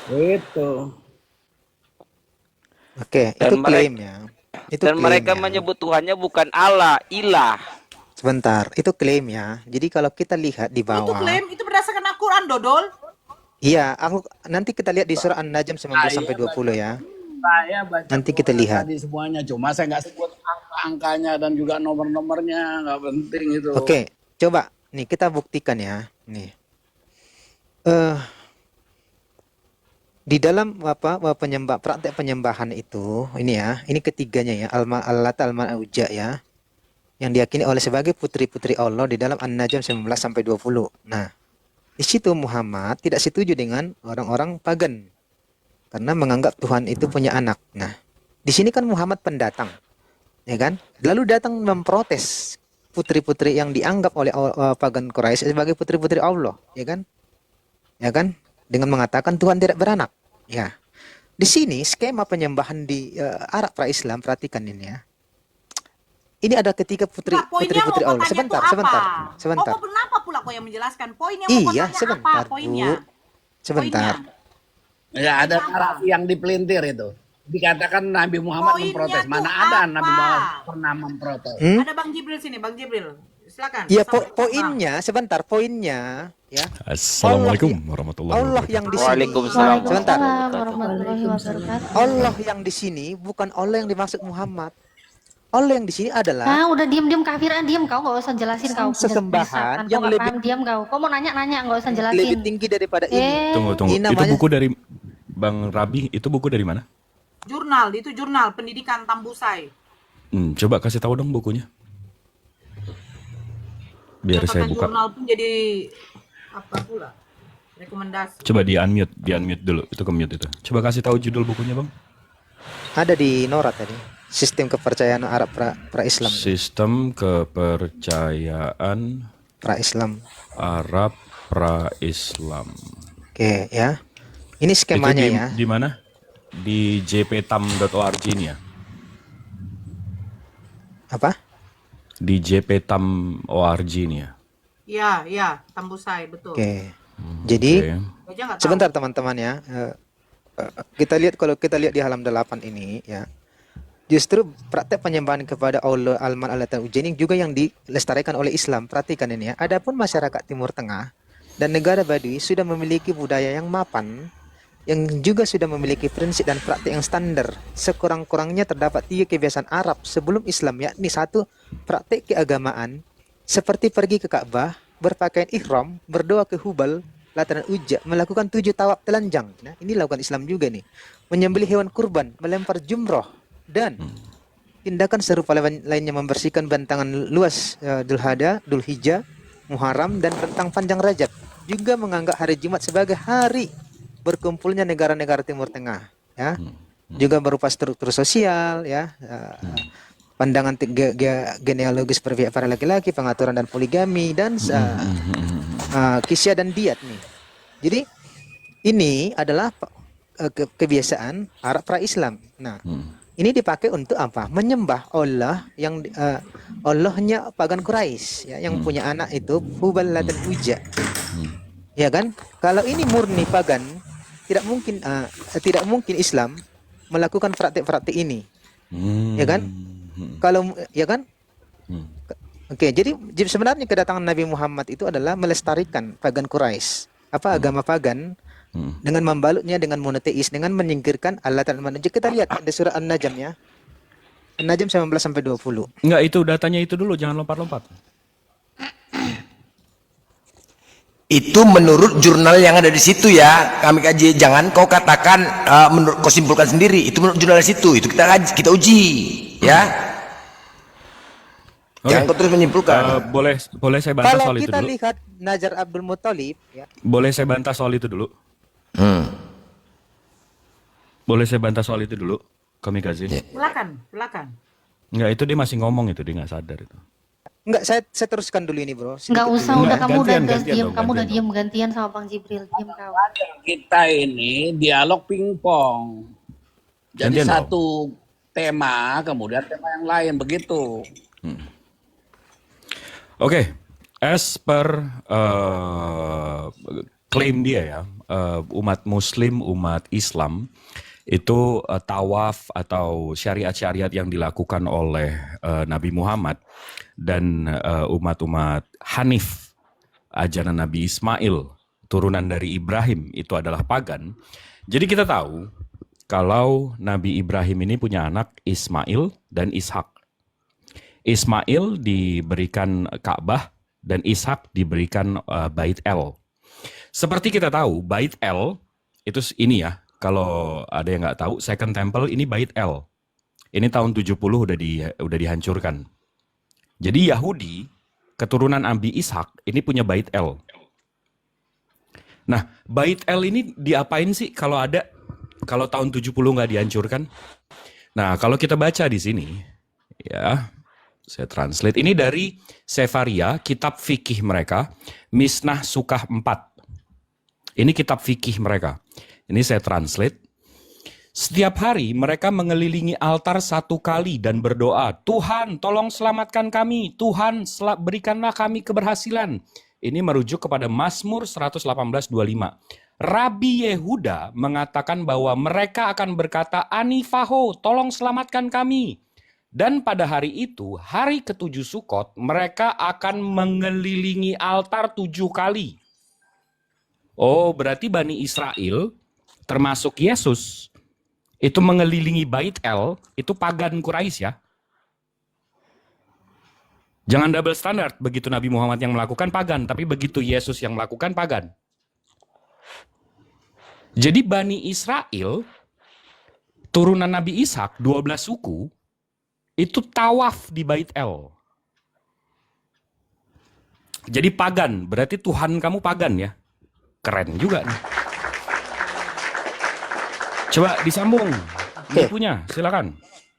Itu.
Oke,
Dan
itu
mereka-
klaimnya. Itu
Dan mereka
klaimnya.
menyebut Tuhannya bukan Allah, ilah.
Sebentar, itu klaimnya. Jadi kalau kita lihat di
Itu
bawah,
klaim, itu berdasarkan Al-Quran, Dodol.
iya, nanti kita lihat di surah An-Najm 19 sampai 20 ya.
Saya baca
Nanti kita
Quran
lihat.
tadi semuanya, cuma saya nggak sebut angka-angkanya dan juga nomor-nomornya, nggak penting itu.
Oke, coba nih kita buktikan ya. Nih, di dalam praktek penyembahan itu, ini ya, ini ketiganya ya, Al-Lat, Al-Uzza ya, yang diyakini oleh sebagai putri-putri Allah di dalam An-Najm 19 sampai 20. Nah, di situ Muhammad tidak setuju dengan orang-orang pagan karena menganggap Tuhan itu punya anak. Nah, di sini kan Muhammad pendatang, ya kan? Lalu datang memprotes putri-putri yang dianggap oleh pagan Quraisy sebagai putri-putri Allah, ya kan? Ya kan? Dengan mengatakan Tuhan tidak beranak. Ya. Di sini skema penyembahan di Arab pra-Islam, perhatikan ini ya. Ini ada ketiga
Nah, poinnya
putri-putri
mau
Allah.
bertanya
Sebentar,
itu
sebentar.
apa?
Sebentar.
Oh, kenapa pula kau yang menjelaskan? Poinnya mau
Iya,
bertanya
sebentar,
apa? Poinnya.
Bu. Sebentar.
Poinnya.
Ya ada narasi yang dipelintir itu. Dikatakan Nabi Muhammad
Poinnya
memprotes.
tuh
Mana ada
apa?
Nabi Muhammad pernah memprotes?
Ada Bang Jibril sini, Bang Jibril. Silakan.
Ya,
Sama-
poinnya, sebentar, poinnya ya.
Assalamualaikum warahmatullahi
Allah
wabarakatuh.
yang di sini.
Waalaikumsalam.
Sebentar.
Waalaikumsalam warahmatullahi wabarakatuh.
Allah yang di sini bukan Allah yang dimaksud Muhammad. Allah yang di sini adalah
Ah, udah diem kafir, diem kau nggak usah jelasin kau.
Sesembahan
Misalkan
yang
kau nggak
lebih-
paham, diem kau. Kau mau nanya nggak usah
lebih
jelasin.
tinggi daripada ini.
Tunggu.
Ini
Itu
namanya-
buku dari Bang Rabi, itu buku dari mana?
Jurnal, itu jurnal pendidikan Tambusai.
Coba kasih tahu dong bukunya. Biar saya
Catatan
buka.
jurnal pun jadi apa pula? Rekomendasi.
Coba di unmute dulu. Itu ke mute itu. Coba kasih tahu judul bukunya, Bang.
Ada di Nora tadi. Sistem kepercayaan Arab pra-Islam.
Sistem kepercayaan
Pra-Islam.
Arab pra-Islam.
Oke, ya. Ini skemanya
Itu
ya.
di mana? Di jptam.org ini ya?
Apa?
Di jptam.org ini ya?
Iya, Tambusai, betul.
Oke. Jadi
Oke.
Aja nggak tahu.
sebentar teman-teman ya. Kita lihat kalau kita lihat di halaman 8 ini ya. Justru praktek penyembahan kepada Allah Al-Man Al-Latan Uja ini juga yang dilestarikan oleh Islam. Perhatikan ini ya. Adapun masyarakat Timur Tengah dan negara Baduy sudah memiliki budaya yang mapan, yang juga sudah memiliki prinsip dan praktik yang standar. Sekurang-kurangnya terdapat 3 kebiasaan Arab sebelum Islam, yakni 1. Praktik keagamaan seperti pergi ke Ka'bah, berpakaian ihram, berdoa ke Hubal, Latan Uja, melakukan 7 tawaf telanjang. Nah, ini lakukan Islam juga nih. Menyembelih hewan kurban, melempar jumroh, dan tindakan serupa lainnya membersihkan bantangan luas Dzulhada, Dzulhijjah, Muharram, dan rentang panjang Rajab. Juga menganggap hari Jumat sebagai hari berkumpulnya negara-negara Timur Tengah, ya. Juga berupa struktur sosial, ya. Pandangan genealogis berpihak para laki-laki, pengaturan dan poligami, dan kisya dan diat nih. Jadi ini adalah kebiasaan Arab pra-Islam. Nah, ini dipakai untuk apa? Menyembah Allah yang Allahnya pagan Quraisy, ya, yang punya anak itu Hubal Latan Uja. Ya kan? Kalau ini murni pagan, tidak mungkin Islam melakukan praktik-praktik ini. Ya kan? Kalau ya kan? Oke, jadi sebenarnya kedatangan Nabi Muhammad itu adalah melestarikan pagan Quraisy, agama pagan, dengan membalutnya dengan monoteis, dengan menyingkirkan Allah dan manusia. Kita lihat di surah An-Najm ya. An-Najm 19-20.
Enggak, itu datanya itu dulu, jangan lompat-lompat.
Itu menurut jurnal yang ada di situ ya. Kami kaji, jangan kau katakan menurut kau simpulkan sendiri. Itu menurut jurnal di situ. Itu kita uji, ya. Jangan kau terus menyimpulkan.
Boleh saya bantah
Kalau
soal itu
kita
dulu?
lihat Najar Abdul Muthalib ya.
Boleh saya bantah soal itu dulu? Boleh saya bantah soal itu dulu? Kami kasih.
Silakan.
Enggak, itu dia masih ngomong itu, dia nggak sadar itu.
Enggak, saya teruskan dulu ini, Bro.
Nggak usah,
dulu.
udah kamu udah
gantian
diam,
dong,
kamu udah
gantian
diam gantian sama Bang Jibril, diam kau.
Kita ini dialog pingpong. Jadi
Gantian
satu tema, kemudian tema yang lain, begitu.
Oke, as per klaim dia ya, umat Muslim, umat Islam itu tawaf atau syariat-syariat yang dilakukan oleh Nabi Muhammad dan umat-umat Hanif, ajaran Nabi Ismail, turunan dari Ibrahim, itu adalah pagan. Jadi kita tahu kalau Nabi Ibrahim ini punya anak Ismail dan Ishak. Ismail diberikan Ka'bah dan Ishak diberikan Bait El. Seperti kita tahu, Bait El itu ini ya, kalau ada yang nggak tahu, Second Temple ini Bait El. Ini tahun 70 udah dihancurkan. Jadi Yahudi, keturunan Nabi Ishak, ini punya Bait El. Nah, Bait El ini diapain sih kalau tahun 70 nggak dihancurkan? Nah, kalau kita baca di sini, ya, saya translate. Ini dari Sefaria, kitab fikih mereka, Misnah Sukah 4. Ini kitab fikih mereka. Ini saya translate. Setiap hari mereka mengelilingi altar 1 kali dan berdoa, Tuhan tolong selamatkan kami, Tuhan berikanlah kami keberhasilan. Ini merujuk kepada Mazmur 118:25. Rabi Yehuda mengatakan bahwa mereka akan berkata, Anifaho, tolong selamatkan kami. Dan pada hari itu, hari ke-7 Sukot, mereka akan mengelilingi altar 7 kali. Oh, berarti Bani Israel, termasuk Yesus, itu mengelilingi Bait El, itu pagan Quraisy ya. Jangan double standard, begitu Nabi Muhammad yang melakukan pagan, tapi begitu Yesus yang melakukan pagan. Jadi Bani Israel, turunan Nabi Ishak, 12 suku, itu tawaf di Bait El. Jadi pagan, berarti Tuhan kamu pagan ya. Keren juga nih. Coba disambung. Ini punya, silakan.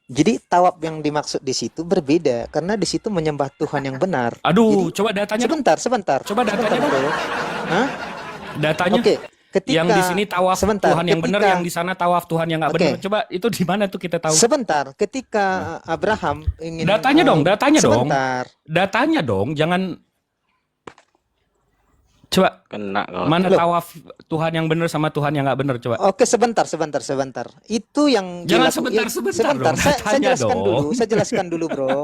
Jadi tawaf yang dimaksud di situ berbeda karena di situ menyembah Tuhan yang benar.
Aduh,
Jadi,
coba datanya dong.
sebentar.
Coba datanya
Sebentar,
dong.
bro. Hah?
Datanya.
Oke, ketika
Yang di sini tawaf
sebentar,
Tuhan yang benar,
ketika-
yang di sana tawaf Tuhan yang nggak
Oke.
benar. Coba itu di mana tuh kita tahu?
Sebentar, ketika Abraham ingin
Datanya dong, datanya dong.
sebentar.
Datanya dong, jangan. Coba
Kena kalau.
mana
Loh.
tawaf Tuhan yang benar sama Tuhan yang nggak benar, coba.
Oke, sebentar. Itu yang
Jangan sebentar
sebentar,
dong,
Saya
datanya
jelaskan
dong.
dulu. Saya jelaskan dulu, bro.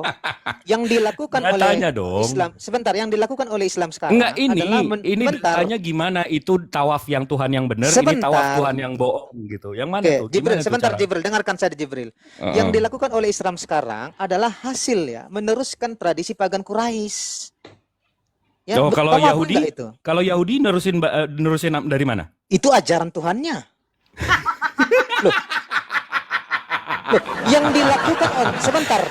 Yang dilakukan
Datanya
oleh
dong.
Islam. Sebentar, yang dilakukan oleh Islam sekarang
Enggak,
adalah
ini
sebentar.
datanya gimana? Itu tawaf yang Tuhan yang benar, ini
Sebentar.
tawaf Tuhan yang bohong gitu. Yang mana
Oke,
tuh?
Jibril,
Gimana tuh
sebentar
cara?
Jibril, dengarkan saya Jibril. Yang dilakukan oleh Islam sekarang adalah hasil ya, meneruskan tradisi pagan Quraisy. Ya,
Oh, kalau
kamu akui
Yahudi,
nggak itu?
kalau Yahudi nerusin dari mana?
Itu ajaran Tuhannya. Loh, yang dilakukan sebentar.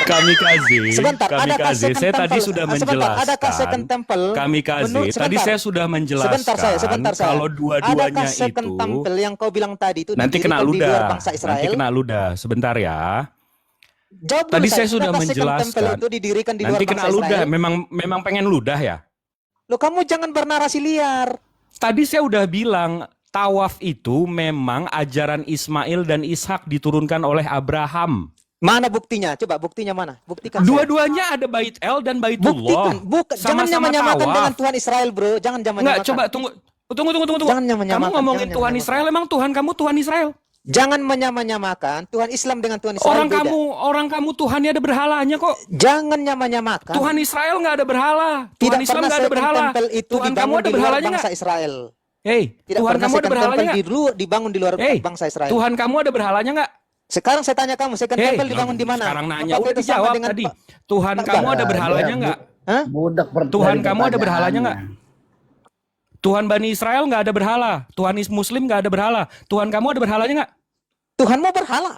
Kamikaze.
Sebentar, adakah
Kamikaze.
second
Saya tadi
temple?
sudah
Sebentar, adakah
menjelaskan.
second temple?
Kamikaze. Tadi
Sebentar.
saya sudah menjelaskan.
Sebentar saya.
Kalau dua-duanya
Adakah second
itu
temple yang kau bilang tadi itu
nanti kena
didirikan di luar
ludah.
bangsa
Nanti
Israel?
kena ludah. Sebentar ya.
Jawab dulu
Tadi saya sudah
adakah second temple
menjelaskan.
itu didirikan di luar
Nanti
bangsa
kena ludah.
Israel?
Memang pengen ludah ya.
Loh, kamu jangan bernarasi liar.
Tadi saya udah bilang tawaf itu memang ajaran Ismail dan Ishak diturunkan oleh Abraham.
Mana buktinya? Coba buktinya mana? Buktikan. saya.
Dua-duanya ada Bait El dan
Buktikan.
Baitullah.
Jangan
Sama-sama
nyamakan
tawaf.
dengan Tuhan Israel, bro. Jangan
Enggak,
nyamakan.
coba tunggu.
Jangan
Kamu
nyamakan,
ngomongin
jangan
Tuhan
nyamakan.
Israel, emang Tuhan kamu Tuhan Israel.
Jangan menyamakan Tuhan Islam dengan Tuhan Israel. beda.
Orang kamu Tuhannya ada berhalanya kok.
Jangan nyamakan.
Tuhan Israel nggak ada berhala.
Tidak
Tuhan Islam
pernah
nggak ada
second
berhala.
temple itu
Tuhan kamu
dibangun
ada
di luar
berhalanya
bangsa
nggak?
Israel.
Hei,
Tidak
Tuhan
pernah
kamu ada
second
berhalanya
temple
nggak?
dibangun di luar
Hei,
bangsa Israel.
Tuhan kamu ada berhalanya nggak?
Sekarang saya tanya kamu, second
Hei,
temple dibangun di mana?
sekarang nanya
Apakah
udah
itu sama
dijawab
dengan
tadi.
Pak-
Tuhan
Pak
kamu
Bang?
ada berhalanya nggak?
Hah?
Budak
Tuhan
dari
kamu ada berhalanya nggak?
pertanyaannya.
Tuhan Bani Israel nggak ada berhala. Tuhan Muslim nggak ada berhala. Tuhan kamu ada berhalanya nggak?
Tuhanmu berhala.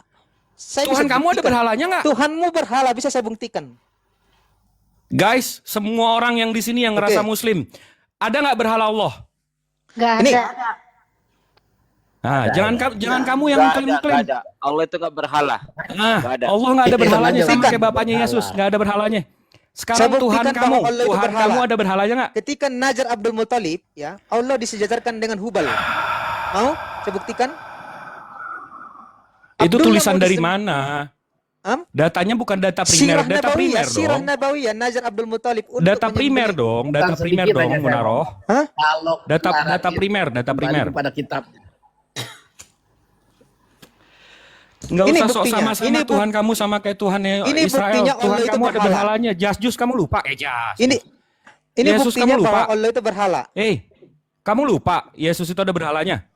Saya
Tuhan
bisa
kamu ada
buktikan.
berhalanya nggak?
Tuhanmu berhala, bisa saya buktikan.
Guys, semua orang yang di sini yang ngerasa
Oke.
Muslim, ada nggak berhala Allah?
Nggak
Ini-
ada.
Nah, jangan kamu yang klaim-klaim.
Ada. Allah itu nggak berhala.
Nah,
Nggak ada.
Allah nggak ada berhalanya sama
Buktikan.
kayak bapaknya Yesus, nggak ada berhalanya.
Saya
Sekarang Tuhan
buktikan
kamu,
bahwa Allah itu
Tuhan
berhala.
kamu ada berhalanya nggak?
Ketika Najar Abdul Muttalib, ya, Allah disejajarkan dengan Hubal. Mau? Saya buktikan.
Itu
Abdullah
tulisan
mau
dari
disem-
mana?
Am?
Datanya bukan data primer, data primer
Sirah
dong.
Nabawiyah, Najar Abdul Muttalib. untuk
Data primer
menyembelih-
dong, data
Bukan
primer
sedikit
dong,
aja, saya
Munaroh.
Hah?
Kalau
Data
narasi
primer, data
kembali
primer.
kepada kitab.
Nggak
Ini
usah sok
buktinya.
sama-sama
Ini
Tuhan kamu sama kayak Tuhannya
Ini
Israel.
buktinya
Tuhan
Allah itu
kamu ada
berhala.
berhalanya. Jas kamu lupa. Jas.
Ini
Yesus
buktinya
kamu lupa.
bahwa Allah itu berhala.
Kamu lupa Yesus itu ada berhalanya.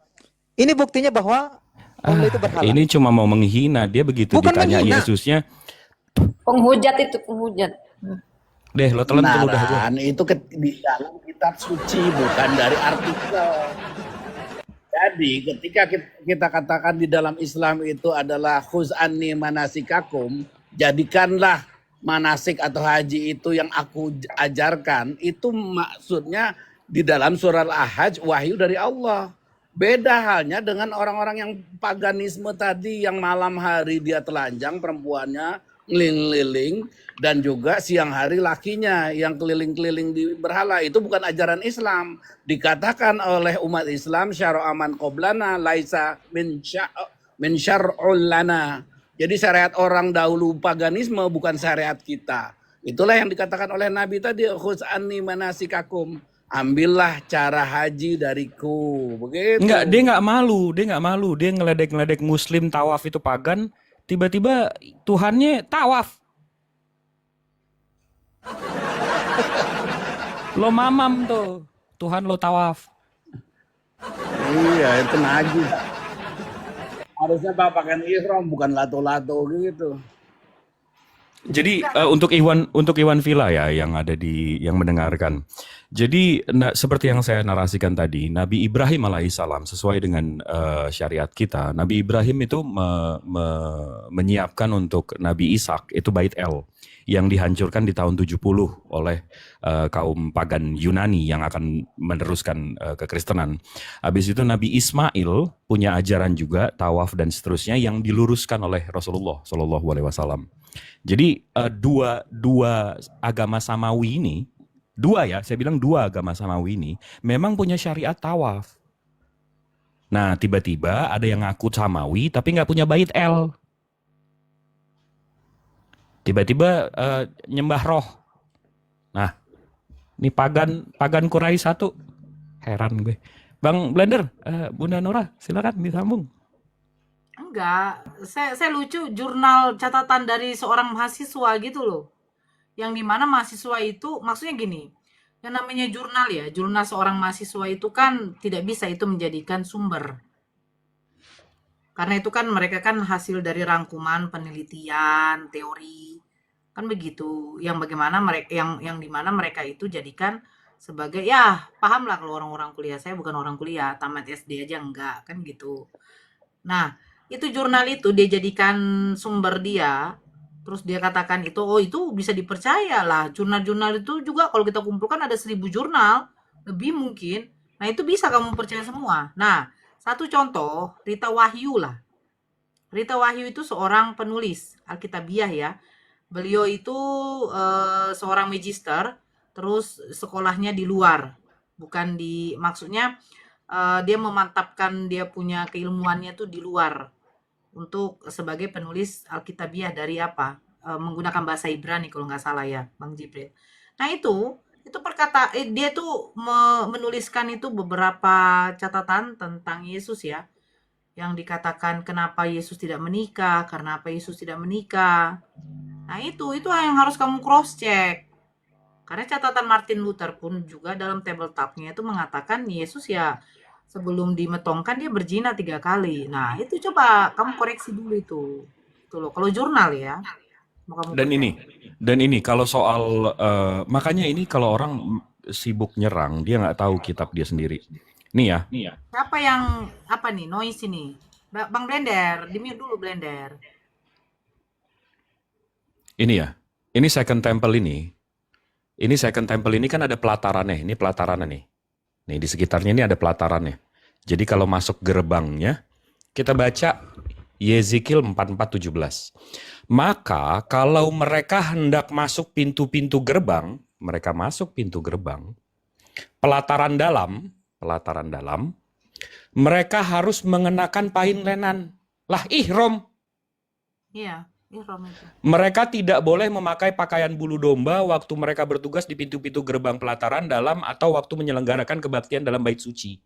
Ini buktinya bahwa Allah itu berhala.
Ini cuma mau menghina. Dia begitu
Bukan
ditanya
menghina.
Yesusnya.
Penghujat itu penghujat.
Deh, lo telan tuh udah aja.
Kebenaran itu di dalam kitab suci, bukan dari artikel. Jadi ketika kita katakan di dalam Islam itu adalah khuz anni manasikakum, jadikanlah manasik atau haji itu yang aku ajarkan, itu maksudnya di dalam surah Al-Hajj wahyu dari Allah. Beda halnya dengan orang-orang yang paganisme tadi, yang malam hari dia telanjang perempuannya ngeliling-liling, dan juga siang hari lakinya yang keliling-keliling di berhala. Itu bukan ajaran Islam. Dikatakan oleh umat Islam syara aman qoblana laisa min syar'ul lana. Jadi syariat orang dahulu paganisme bukan syariat kita. Itulah yang dikatakan oleh Nabi tadi, khuz anni manasikakum. Ambillah cara haji dariku. Begitu.
Enggak, dia nggak malu. Dia ngeledek-ngeledek Muslim tawaf itu pagan. Tiba-tiba Tuhannya tawaf. Lo mamam tuh. Tuhan lo tawaf.
Iya, itu najis. Harusnya Pak pakaian ihram bukan lato-lato gitu.
Jadi untuk Iwan Villa ya yang ada yang mendengarkan. Jadi seperti yang saya narasikan tadi, Nabi Ibrahim alaihissalam sesuai dengan syariat kita, Nabi Ibrahim itu menyiapkan untuk Nabi Ishak itu Bait El yang dihancurkan di tahun 70 oleh kaum pagan Yunani yang akan meneruskan kekristenan. Habis itu Nabi Ismail punya ajaran juga tawaf dan seterusnya yang diluruskan oleh Rasulullah Shallallahu Alaihi Wasallam. Jadi dua agama samawi ini, saya bilang dua agama samawi ini memang punya syariat tawaf. Nah tiba-tiba ada yang ngaku samawi tapi nggak punya Bait El. Tiba-tiba nyembah roh. Nah, ini pagan Quraisy satu. Heran gue. Bang Blender, Bunda Nora, silakan disambung.
Enggak, saya lucu jurnal catatan dari seorang mahasiswa gitu loh. Yang dimana mahasiswa itu, maksudnya gini, yang namanya jurnal seorang mahasiswa itu kan tidak bisa itu menjadikan sumber. Karena itu kan mereka kan hasil dari rangkuman penelitian, teori, kan begitu. Yang bagaimana mereka yang dimana mereka itu jadikan sebagai ya paham lah kalau orang-orang kuliah. Saya bukan orang kuliah, tamat SD aja enggak kan gitu. Nah itu jurnal itu dia jadikan sumber dia, terus dia katakan itu itu bisa dipercaya lah. Jurnal-jurnal itu juga kalau kita kumpulkan ada 1000 jurnal lebih mungkin. Nah itu bisa kamu percaya semua. Nah satu contoh, Rita Wahyu lah. Rita Wahyu itu seorang penulis Alkitabiah ya. Beliau itu seorang magister, terus sekolahnya di luar. Bukan maksudnya dia memantapkan dia punya keilmuannya tuh di luar. Untuk sebagai penulis Alkitabiah dari menggunakan bahasa Ibrani kalau nggak salah ya, Bang Jibril. Nah itu dia tuh menuliskan itu beberapa catatan tentang Yesus ya, yang dikatakan kenapa Yesus tidak menikah, karena apa Yesus tidak menikah. Nah itu yang harus kamu cross check, karena catatan Martin Luther pun juga dalam tabletopnya itu mengatakan Yesus ya sebelum dimetongkan dia berzina 3 kali. Nah itu coba kamu koreksi dulu itu loh kalau jurnal ya.
Dan ini kalau soal makanya ini kalau orang sibuk nyerang dia nggak tahu kitab dia sendiri. Nih ya.
Siapa yang nih noise ini? Bang Blender, di-mute dulu Blender.
Ini ya. Ini Second Temple ini. Ini Second Temple ini kan ada pelatarannya. Ini pelatarannya nih. Nih di sekitarnya ini ada pelatarannya. Jadi kalau masuk gerbangnya kita baca Yezekiel 44:17. Maka kalau mereka hendak masuk pintu-pintu gerbang, mereka masuk pintu gerbang, pelataran dalam, mereka harus mengenakan pahin lenan. Lah ihram.
Iya, ihram itu.
Mereka tidak boleh memakai pakaian bulu domba waktu mereka bertugas di pintu-pintu gerbang pelataran dalam atau waktu menyelenggarakan kebaktian dalam bait suci.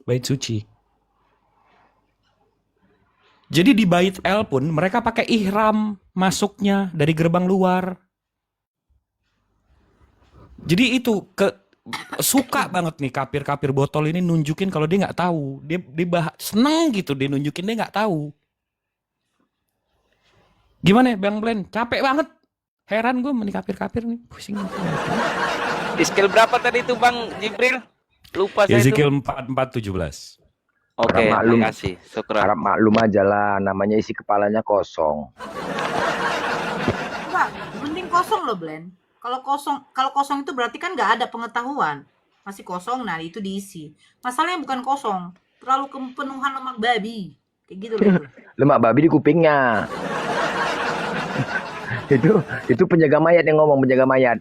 Bait suci. Jadi di Bait El pun mereka pakai ihram masuknya dari gerbang luar. Jadi itu suka banget nih kafir-kafir botol ini nunjukin kalau dia nggak tahu. Dia seneng gitu dia nunjukin dia nggak tahu. Gimana Bang Blen? Capek banget. Heran gue menikah kafir-kafir nih. Pusing.
Skill berapa tadi itu Bang Jibril? Lupa saya itu.
Yezekiel 44:17.
Oke, terima kasih. Syukran.
Harap maklum aja lah, namanya isi kepalanya kosong.
Enggak, penting kosong loh Blen. Kalau kosong itu berarti kan nggak ada pengetahuan. Masih kosong, nah itu diisi. Masalahnya bukan kosong, terlalu kepenuhan lemak babi. Kayak gitu loh.
Lemak babi di kupingnya. itu penjaga mayat yang ngomong, penjaga mayat.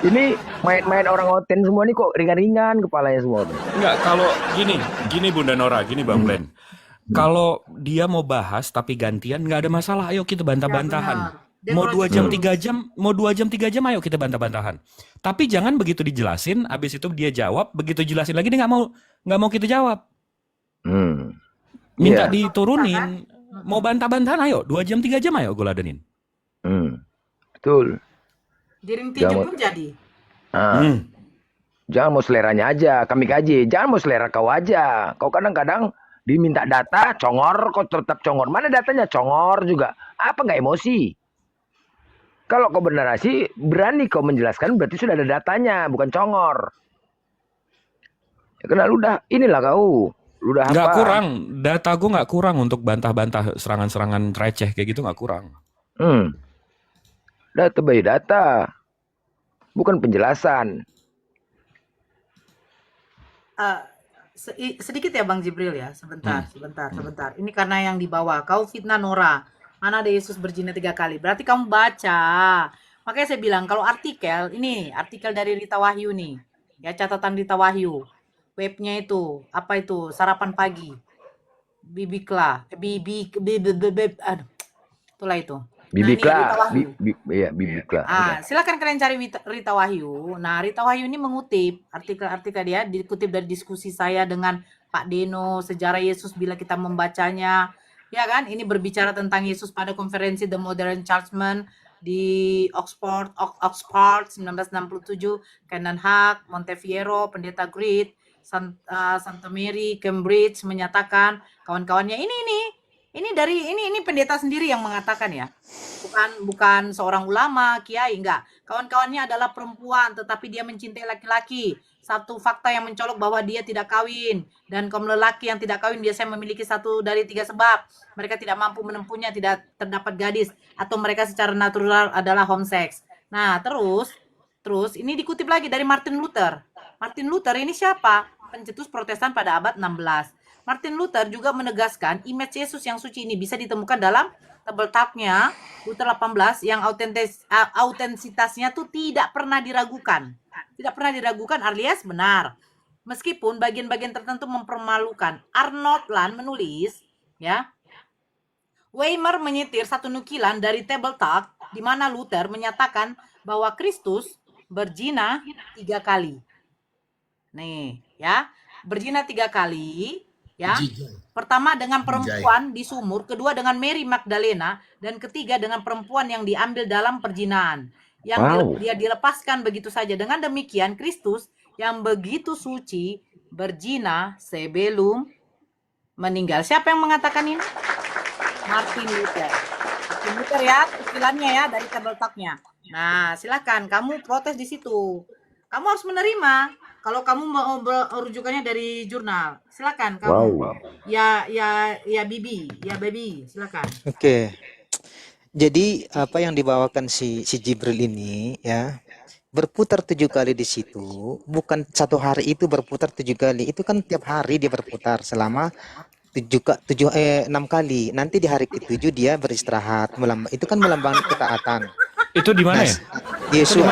Ini main orang oten semua nih kok ringan-ringan kepalanya semua.
Enggak, kalau gini Bunda Nora, gini Bang Blen. Kalau dia mau bahas tapi gantian nggak ada masalah, ayo kita bantah-bantahan. Mau 2 jam 3 jam, ayo kita bantah-bantahan. Tapi jangan begitu dijelasin, habis itu dia jawab, begitu jelasin lagi dia nggak mau kita jawab. Minta diturunin, mau bantah-bantahan ayo 2 jam 3 jam ayo gue ladenin.
Betul.
Giring tinju pun jadi.
Jangan mau seleranya aja, kami kaji. Jangan mau selera kau aja. Kau kadang-kadang Diminta data, congor, kok tetap congor. Mana datanya? Congor juga. Apa nggak emosi? Kalau kau bernarasi, berani kau menjelaskan, berarti sudah ada datanya, bukan congor. Ya, karena lu udah, inilah kau. Lu udah
Nggak
apa?
kurang, data gue nggak kurang untuk bantah-bantah serangan-serangan receh kayak gitu, nggak kurang.
Data by data. Bukan penjelasan.
Sedikit ya Bang Jibril ya, sebentar. Ini karena yang dibawa, kau fitnah Nora. Mana ada Yesus berzina 3 kali? Berarti kamu baca. Makanya saya bilang kalau artikel, ini artikel dari Rita Wahyu nih. Ya, catatan Rita Wahyu. Webnya itu, apa itu? Sarapan pagi. Bibikla. Aduh. Itulah itu.
Bibikla.
Rita Wahyu.
Bibikla.
Silakan kalian cari Rita Wahyu. Nah, Rita Wahyu ini mengutip artikel-artikel dia, dikutip dari diskusi saya dengan Pak Deno, sejarah Yesus bila kita membacanya. Ya kan, ini berbicara tentang Yesus pada konferensi The Modern Churchman di Oxford 1967, Kenan Haq, Montefiore, Pendeta Grid, Santa Mary, Cambridge menyatakan kawan-kawannya ini pendeta sendiri yang mengatakan ya. Bukan seorang ulama, kiai, enggak. Kawan-kawannya adalah perempuan tetapi dia mencintai laki-laki. Satu fakta yang mencolok bahwa dia tidak kawin, dan kaum lelaki yang tidak kawin biasanya memiliki 1 dari 3 sebab. Mereka tidak mampu menempuhnya, tidak terdapat gadis, atau mereka secara natural adalah homosex. Nah, terus ini dikutip lagi dari Martin Luther. Martin Luther ini siapa? Pencetus Protestan pada abad 16. Martin Luther juga menegaskan image Yesus yang suci ini bisa ditemukan dalam tebel talknya Luther 18 yang autentisitasnya tuh tidak pernah diragukan. Tidak pernah diragukan alias benar. Meskipun bagian-bagian tertentu mempermalukan. Arnold Land menulis, ya. Weimer menyetir satu nukilan dari Table Talk di mana Luther menyatakan bahwa Kristus berzina 3 kali. Nih, ya. Berzina 3 kali, ya. Pertama dengan perempuan di sumur, kedua dengan Mary Magdalena, dan ketiga dengan perempuan yang diambil dalam perzinaan. Yang dia dilepaskan begitu saja. Dengan demikian Kristus yang begitu suci berzina sebelum meninggal. Siapa yang mengatakan ini? Martin Luther. Martin Luther ya, tulisannya ya dari Table Talk-nya. Nah, silakan kamu protes di situ. Kamu harus menerima. Kalau kamu mau rujukannya dari jurnal, silakan kamu. Ya Bibi, silakan.
Oke. Jadi apa yang dibawakan si Jibril ini ya berputar 7 kali di situ, bukan satu hari itu berputar 7 kali. Itu kan tiap hari dia berputar selama 6 kali. Nanti di hari ke-7 dia beristirahat. Itu kan melambangkan ketaatan.
Itu di mana ya?
Yesus.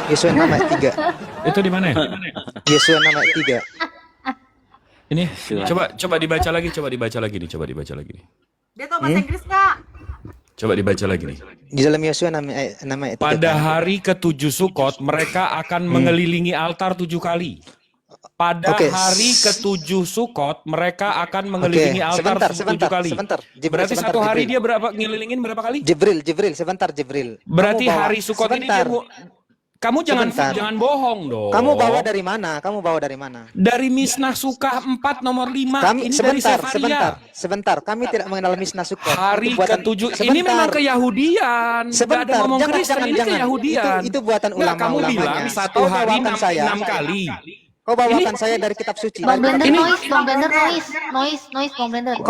Yesus nama 3.
Itu di mana ya?
Yesus nama 3.
Ini coba dibaca lagi nih.
Dia tahu bahasa Inggris nggak?
Coba dibaca lagi nih.
Di dalam Yesus nama 3.
Pada hari ke-7 Sukot mereka akan mengelilingi altar 7 kali. Pada hari ke-7 Sukot mereka akan mengelilingi altar 7 kali.
Sebentar. Jibril,
berarti satu hari dia ngelilingin berapa kali?
Jibril, sebentar.
Berarti hari Sukot ini dia kamu jangan bohong dong.
Kamu bawa dari mana?
Dari Misnah Sukah 4 nomor 5. Ini dari Sefaria.
Sebentar. Kami tidak mengenal Misnah Sukah.
Hari ke-7 ini memang keyahudian. Sebentar. Gak ada ngomong Kristen, ini keyahudian.
Itu buatan ulama.
Kamu bilang satu hari 6 kali.
Kau bawakan saya dari kitab suci.
Bang Blender noise, Bang Blender.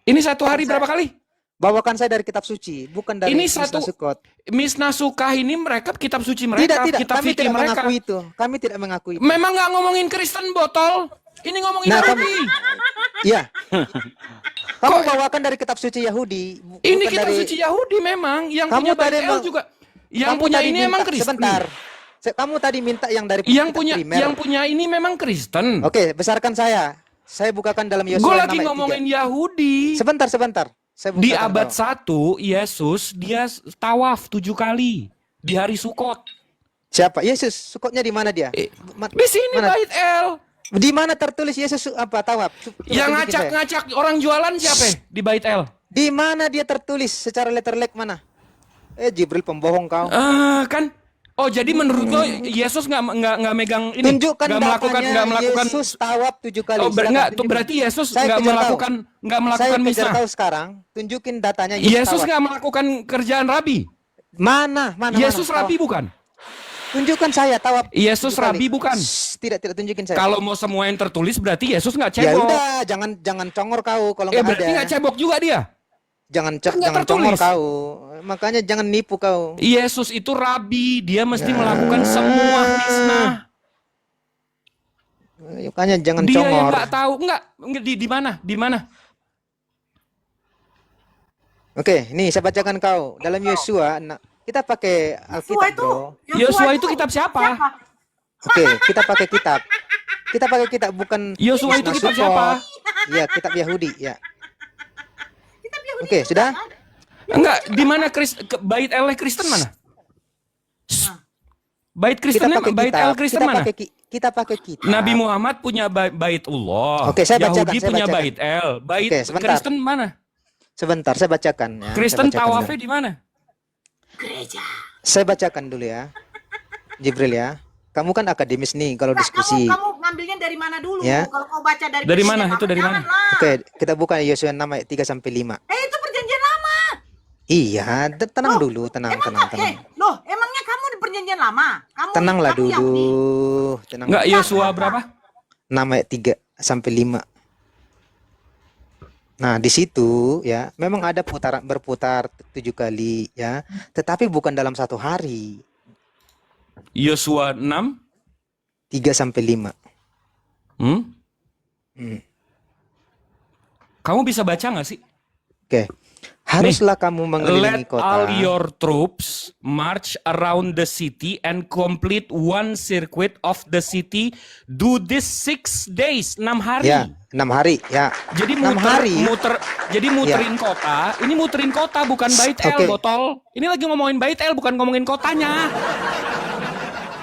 Ini satu hari berapa kali?
Bawakan saya dari kitab suci, bukan dari
ini
Misnah Sukot.
Misnah Sukah ini mereka kitab suci mereka,
tidak,
kitab
kami
fikih
tidak
mereka.
mengakui itu. Kami tidak mengakui itu.
Memang nggak ngomongin Kristen botol. Ini ngomongin Yahudi.
Iya. Kamu bawakan dari kitab suci Yahudi.
Ini kitab suci Yahudi memang. Yang punya Bait El juga. Yang punya ini memang Kristen.
Sebentar. Kamu tadi minta yang dari
yang punya ini memang Kristen.
Oke, besarkan saya. Saya bukakan dalam Yosua.
Gue lagi ngomongin 3. Yahudi.
Sebentar.
Di abad 1 Yesus dia tawaf 7 kali di hari Sukot.
Siapa? Yesus Sukotnya di mana dia?
Di sini Bait El.
Di mana tertulis Yesus tawaf?
Yang ngacak-ngacak orang jualan siapa? Di Bait El.
Di mana dia tertulis secara letterlek mana? Jibril pembohong kau.
Kan Oh, jadi menurut lo Yesus nggak megang ini,
Tunjukkan
nggak melakukan
Yesus tawaf 7 kali.
Oh,
Silakan
nggak,
tunjukkan.
berarti Yesus
Saya
nggak
kejar
melakukan
Saya kejar
misnah.
tahu sekarang. Tunjukin datanya
Yesus
tawaf.
nggak melakukan kerjaan rabi.
Mana?
Yesus
mana?
rabi bukan?
Tunjukkan saya tawaf.
Yesus
7 kali.
rabi bukan?
Tidak tunjukin saya.
Kalau mau semua yang tertulis berarti Yesus nggak
Ya
cebok.
udah, jangan congor kau kalau nggak ada.
Berarti nggak cebok juga dia.
Jangan
Nggak
jangan
tertulis.
congor kau. Makanya jangan nipu kau.
Yesus itu rabi, dia mesti melakukan semua misnah.
Makanya jangan
Dia yang
congor.
nggak tahu, nggak di mana? Di mana?
Oke, nih saya bacakan kau dalam Yosua. Kita pakai Alkitab, bro.
Yosua itu kitab siapa?
Oke, kita pakai kitab. Kita pakai kitab bukan
Yosua itu kitab
support.
siapa?
Ya, kitab Yahudi, ya. Oke, sudah?
Enggak, di mana bait El Kristen mana? Bait Kristennya, bait El Kristen mana?
Kita pakai kitab.
Nabi Muhammad punya baitullah.
Oke, saya bacakan,
Yahudi
saya
punya
bacakan.
bait El. Bait
Oke, sebentar.
Kristen mana?
Sebentar, saya bacakan ya.
Kristen
Saya bacakan
tawafnya
dulu.
di mana?
Saya bacakan dulu ya. Jibril ya. Kamu kan akademis nih kalau diskusi.
Kamu ngambilnya dari mana dulu?
Ya.
Kalau kau baca dari
Dari
Perjanjian
mana? Itu
Lama,
dari mana?
janganlah.
Oke, kita buka Yosua 6 ayat 3 sampai 5.
Itu perjanjian lama.
Iya, tenang dulu, tenang.
Loh, emangnya kamu di perjanjian lama?
Tenanglah
kamu
dulu.
Yahudi.
Tenang.
Enggak, Yosua berapa?
6 ayat 3 sampai 5. Nah, di situ ya, memang ada berputar 7 kali ya, tetapi bukan dalam satu hari.
Yosua 6.
3 sampai 5.
Hmm? Kamu bisa baca nggak sih?
Oke. Haruslah kamu mengelilingi
Let
kota.
all your troops march around the city and complete one circuit of the city. Do this 6 days, 6 hari.
Ya, 6 hari ya.
Jadi
6 hari.
muterin kota. Ini muterin kota bukan bait El,
Oke.
botol. Ini lagi ngomongin bait El, bukan ngomongin kotanya.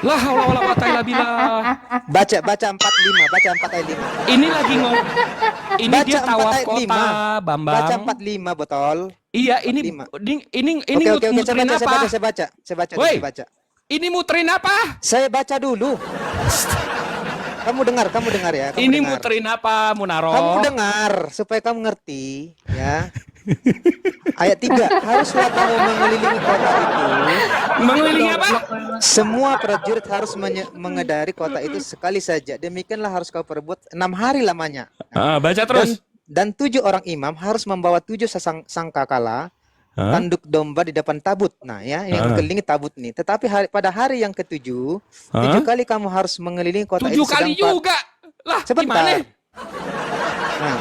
Lah haula wala quwata illa billah.
Baca 4 ayat 5.
Ini lagi ini
Baca
dia
4
tawaf
ayat
kota,
5.
Bambang.
Baca 4-5 botol.
Iya, ini
5.
ini
Oke,
muterin apa?
saya baca.
Woi.
Saya baca.
Ini muterin apa?
Saya baca dulu. Kamu dengar ya.
Ini
dengar.
muterin apa, Munaro?
Kamu dengar supaya kamu ngerti ya. Ayat 3, haruslah kamu mengelilingi kota itu.
Mengelilingi apa?
Semua prajurit harus mengedari kota itu sekali saja. Demikianlah harus kau perbuat 6 hari lamanya.
Baca terus.
Dan 7 orang imam harus membawa 7 sangkakala, tanduk domba di depan tabut. Nah ya, ini mengelilingi tabut nih. Tetapi pada hari yang ke-7, 7 kali kamu harus mengelilingi kota
7
itu.
kali juga. Lah,
Sebentar.
gimana?
Nah,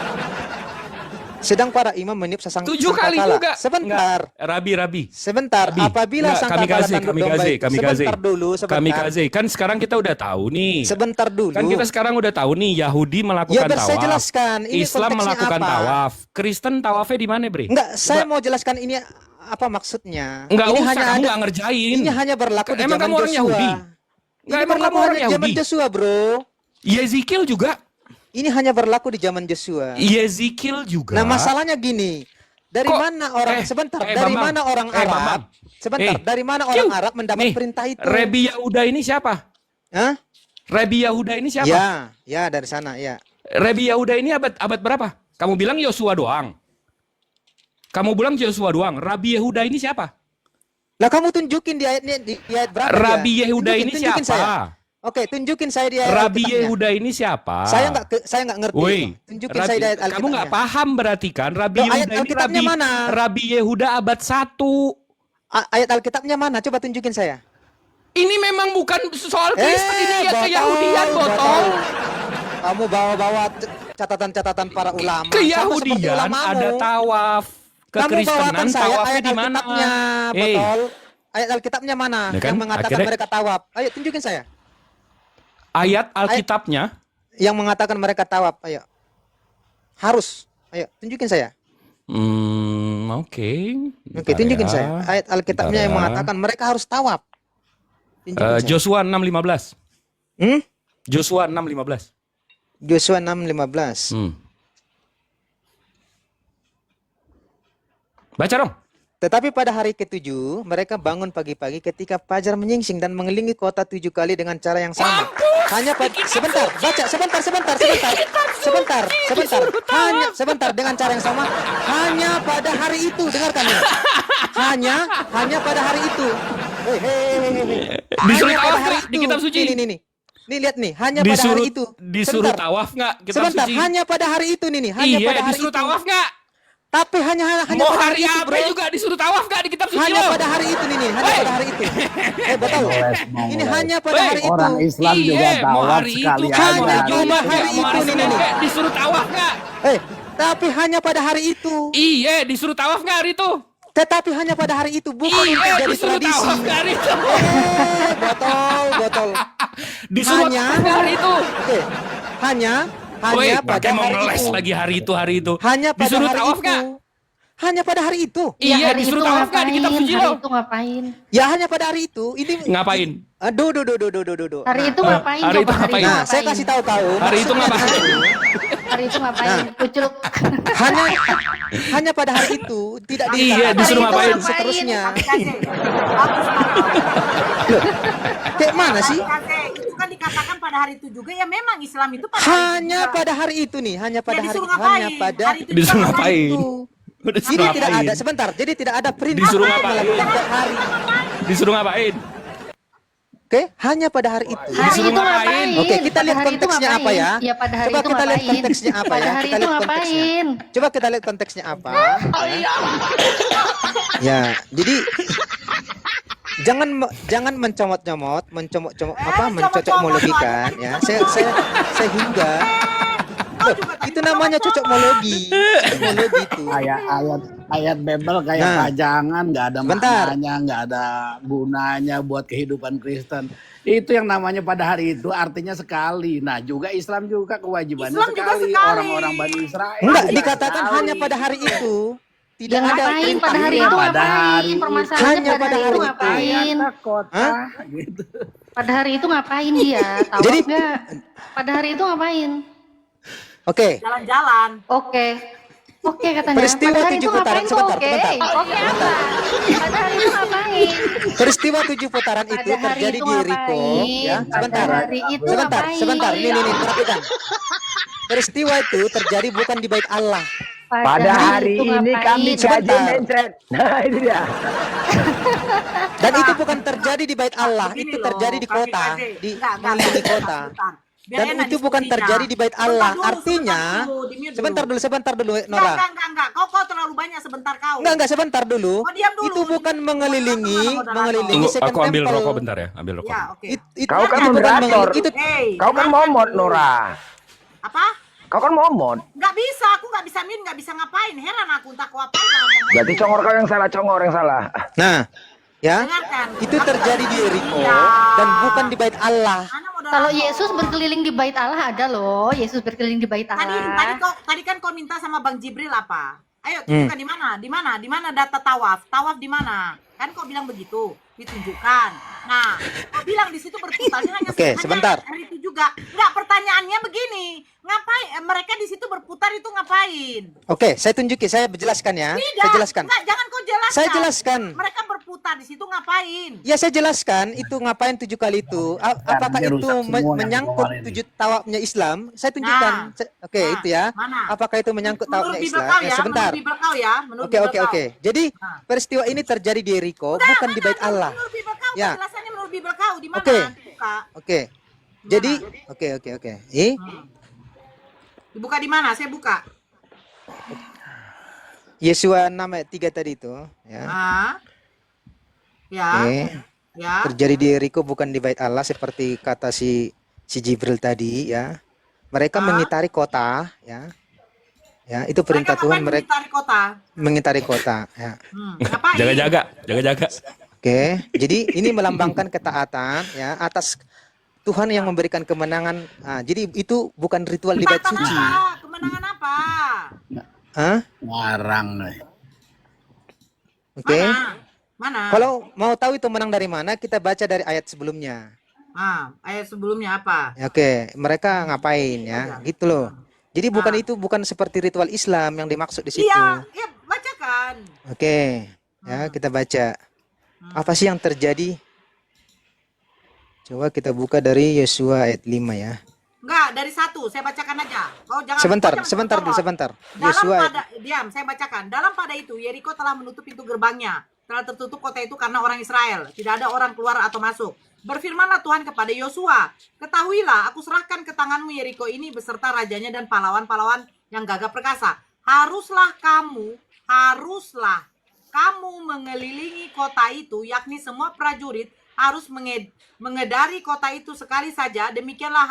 sedang para imam meniup
7 kali
sangkakala.
juga.
Sebentar.
Rabi.
Sebentar. Apabila sangkakala tanduk domba itu. Sebentar dulu.
Kamikaze. Kan sekarang kita udah tahu nih.
Sebentar dulu.
Kan kita sekarang udah tahu nih, Yahudi melakukan
Ya,
tawaf.
saya jelaskan. Ini
Islam
konteksnya
melakukan
apa?
tawaf. Kristen tawafnya di mana, Bre?
Enggak, saya mau jelaskan ini apa maksudnya.
Enggak
Ini
usah,
hanya
kamu
ada-
nggak ngerjain.
Ini hanya berlaku di
Emang
zaman
kamu orang
Joshua.
Yahudi?
Ini
Enggak, emang
berlaku
kamu orang
hanya di zaman
Yahudi?
Joshua, bro.
Yezikiel juga.
Ini hanya berlaku di zaman Joshua.
Yezikiel juga.
Nah, masalahnya gini. Dari
Kok-
mana orang
Bambang.
mana orang Arab?
Bambang.
Sebentar, dari mana orang Arab mendapat
Nih,
perintah itu?
Rebi Yahuda ini siapa?
Hah?
Rebi Yahuda ini siapa?
Ya, dari sana, ya.
Rebi Yahuda ini abad berapa? Kamu bilang Yosua doang. Rabi Yehuda ini siapa?
Lah kamu tunjukin di ayat berapa?
Rabi
dia?
Yehuda ini
Tunjukin
siapa?
saya. Oke, tunjukin saya di ayat
Rabi
Alkitabnya.
Yehuda ini siapa?
Saya nggak ngerti.
Woi,
Tunjukin saya di ayat Alkitabnya.
kamu nggak paham berarti kan? Rabi
Loh, ayat
Yehuda ini
Alkitabnya mana?
Rabi Yehuda abad 1.
Ayat Alkitabnya mana? Coba tunjukin saya.
Ini memang bukan soal Kristen, ini ya keyahudian, botol.
Kamu bawa-bawa catatan-catatan para ulama. Sama seperti
Keyahudian
ulamamu.
ada tawaf.
Kamu
Kekristenan
bawakan saya
tawafnya
ayat
di mana?
Alkitabnya, betul. Ayat Alkitabnya mana?
Nah, kan,
Yang mengatakan
akhirnya-
mereka tawaf. Ayo tunjukin saya.
Ayat Alkitabnya.
Yang mengatakan mereka tawaf. Ayo. Harus. Ayo, tunjukin saya.
Oke.
Oke, tunjukin saya. Ayat Alkitabnya yang mengatakan mereka harus tawaf. Tunjukin saya.
Joshua 6:15. Joshua 6:15.
Joshua 6:15.
Baca dong.
Tetapi pada hari ketujuh, mereka bangun pagi-pagi ketika fajar menyingsing dan mengelilingi kota 7 kali dengan cara yang sama. Hanya sebentar, baca sebentar. Sebentar dengan cara yang sama. Hanya pada hari itu, dengarkan ini. Hanya pada hari itu.
Disuruh
Hanya pada
tawaf
hari
nggak di
itu.
kitab suci?
Nih. Nih lihat nih, hanya pada hari itu.
Disuruh
Sebentar.
tawaf nggak kitab
Sebentar,
suci?
hanya pada hari itu nih, hanya
Iya,
pada hari
disuruh
itu.
tawaf nggak?
Tapi hanya
Mau
pada
hari
hari itu,
apa
bro.
juga disuruh tawaf nggak di kitab suci
Hanya
lo?
pada hari itu nih, hanya pada hari itu. Betul. Ini hanya pada
Weh,
hari itu.
Orang Islam juga
Iya, mau
tawaf
hari itu
sekali
kan,
Hanya
mau
aja.
hari Jumat
hari
nggak, mau
itu
hari
nih,
Senin
nih.
nggak, disuruh tawaf nggak?
Tapi hanya pada hari itu.
Iya, disuruh tawaf nggak hari itu?
Tetapi hanya pada hari itu, bukan untuk
Iya,
jadi
disuruh
tradisi.
tawaf nggak hari itu?
Botol.
Disuruh
Hanya-
tawaf nggak hari itu?
Oke. Hanya
Woi,
pada
pakai mau
hari
ngeles
itu.
lagi hari itu.
Hanya pada
Disuruh
hari
tawaf
itu.
nggak?
Hanya pada hari itu.
Ya,
Iya,
hari
disuruh
itu
tawaf nggak di kitab
ngapain?
suci
Hari
lo?
itu ngapain?
Ya hanya pada hari itu. Ini
Ngapain?
Aduh.
Hari itu ngapain?
hari itu
Coba
ngapain?
Nah, saya kasih tahu kau.
Hari itu
maksudnya
ngapain?
di situ,
Hari itu ngapain? Kucuk.
hanya pada hari itu, tidak
Iya,
dikatakan
disuruh
Hari itu
ngapain?
seterusnya.
Kasih. Bagus
Kayak mana sih?
Kasih. Itu kan dikatakan pada hari itu juga ya memang Islam itu pada
Hanya
hari itu juga.
pada hari itu nih, hanya pada hari
disuruh
hanya
ngapain?
pada
Hari itu juga
Disuruh
ngapain?
ngapain?
itu.
Disuruh
Jadi tidak
ngapain?
ada sebentar. Jadi tidak ada perintah
Disuruh
untuk
ngapain?
melakukan hari.
Disuruh ngapain?
Oke, hanya pada hari itu.
Hari
Disuruh
itu
ngapain?
ngapain?
Oke, kita
Pada
lihat
hari itu
konteksnya apa
ngapain?
ya.
Ya pada hari
Coba
itu
kita lihat
ngapain?
konteksnya apa
Pada
ya.
hari
Kita
itu
lihat konteksnya.
ngapain?
Coba kita lihat konteksnya apa. Ya, jadi jangan mencomot-comot, mencocok-mologikan ya. Sehingga loh, itu namanya cocok-mologi. Cocok-mologi itu.
Ayat Bible kayak
Nah.
pajangan, nggak ada
Sebentar.
maknanya, nggak ada gunanya buat kehidupan Kristen. Itu yang namanya pada hari itu artinya sekali. Nah juga Islam juga kewajibannya
Islam juga
sekali.
sekali.
Orang-orang Bani Israel.
Enggak,
juga
dikatakan
sekali.
hanya pada hari itu. Tidak
Ya
ada
ngapain
perintah.
pada hari
Iya,
itu
pada hari
ngapain?
itu.
Permasalahannya
Hanya
pada
pada
hari itu
hari itu.
ngapain?
Ayat kota
Hah?
gitu.
Pada hari itu ngapain dia? Tahu
Jadi-
nggak? Pada hari itu ngapain?
Oke.
Jalan-jalan.
Oke. Oke katanya.
Peristiwa
Pada hari
7
itu
putaran,
ngapain tuh?
sebentar,
Oke.
sebentar.
Oke apa? Pada hari itu ngapain?
Peristiwa 7 putaran itu
Pada hari
terjadi
itu
di Yeriko,
ngapain?
ya.
Pada
Sebentar.
hari itu ngapain?
Sebentar. Nih, perhatikan. Peristiwa itu terjadi bukan di bait Allah.
Pada hari
itu
ini kami
gaji
mencret. Nah, itu dia.
Dan itu bukan terjadi di bait Allah,
Begini
itu
loh,
terjadi di
Kak
kota,
Kaze.
di
Enggak,
mengelilingi kota.
sebentar. Biar
Dan
enak
itu bukan
diskusinya.
terjadi di bait Allah.
Sebentar dulu,
Artinya,
di-mute
sebentar dulu Nora.
Enggak. Kau terlalu banyak sebentar kau.
Enggak, sebentar dulu.
Oh, diam dulu.
Itu bukan mengelilingi
Tunggu,
second
aku ambil
temple.
rokok bentar ya, ambil rokok.
Ya, oke.
Kau kan
itu bukan
moderator.
itu
Hey,
Kau kan
dengarkan
momot,
dulu.
Nora.
Apa?
Kau kan momot.
Nggak bisa, aku nggak bisa mute, nggak bisa ngapain. Heran aku, entah aku apa ngomong.
Berarti congor kau yang salah, congor yang salah.
Nah, ya.
Dengarkan.
Itu terjadi di Yeriko
Iya.
dan bukan di bait Allah.
Ana moderator.
Kalau Yesus berkeliling di bait Allah ada loh. Yesus berkeliling di bait
Tadi
Allah.
tadi kan kau minta sama Bang Jibril apa? Ayo tunjukkan di mana? Di mana data tawaf? Tawaf di mana? Kan kau bilang begitu, ditunjukkan. Nah, kau bilang di situ berputarnya hanya
Oke, sebentar.
hari itu juga. Enggak, pertanyaannya begini. Ngapain mereka di situ berputar itu ngapain?
Oke, saya tunjukin, saya jelaskan ya.
Tidak.
Saya jelaskan.
Enggak, jangan kau jelaskan.
Saya jelaskan.
Mereka berputar di situ ngapain?
Ya saya jelaskan itu ngapain 7 kali itu. Apakah
dia
itu
rusak semua yang
menyangkut
keluar ini.
7 tawafnya Islam? Saya tunjukkan. Oke,
Nah,
itu ya.
mana?
Apakah itu menyangkut
Menurut
tawafnya
Bibel
Islam?
kau
Ya,
ya,
sebentar.
menurut Bibel kau ya, menurut
Oke,
Bibel
oke,
kau.
oke. Jadi
Nah.
peristiwa ini terjadi di Yeriko, bukan di bait Allah.
Menurut Bibel kau,
Ya.
penjelasannya menurut Bibel kau di mana?
Oke.
Nanti buka.
Oke. Jadi, oke.
Dibuka di mana? Saya buka.
Yesua 6 ayat 3 tadi itu, ya.
Ah. Ya.
Oke.
Ya.
Terjadi di Yeriko bukan di bait Allah seperti kata si Jibril tadi, ya. Mereka mengitari kota, ya. Ya, itu perintah
Mereka
Tuhan,
ngapain
mereka
mengitari kota?
mengitari kota, ya.
Ngapain?
Jaga-jaga.
Oke, jadi ini melambangkan ketaatan ya atas Tuhan yang memberikan kemenangan. Jadi itu bukan ritual di bait
Kemenangan
suci.
apa? Kemenangan apa?
Hah?
Ngarang nih.
Oke.
Mana?
Kalau mau tahu itu menang dari mana, kita baca dari ayat sebelumnya.
Ayat sebelumnya apa?
Oke, mereka ngapain ya? Gitu loh. Jadi bukan itu bukan seperti ritual Islam yang dimaksud di situ.
Iya, bacakan.
Oke. Ya, kita baca. Apa sih yang terjadi? Coba kita buka dari Yosua ayat 5 ya.
Enggak, dari 1, saya bacakan aja. Oh, jangan.
Sebentar,
jangan
sebentar,
sorot.
sebentar.
Dalam
Yosua
pada, diam, saya bacakan. Dalam pada itu, Yeriko telah menutup pintu gerbangnya. Telah tertutup kota itu karena orang Israel. Tidak ada orang keluar atau masuk. Berfirmanlah Tuhan kepada Yosua, ketahuilah, aku serahkan ke tanganmu Yeriko ini beserta rajanya dan pahlawan-pahlawan yang gagah perkasa. Haruslah kamu mengelilingi kota itu, yakni semua prajurit harus mengedari kota itu sekali saja. Demikianlah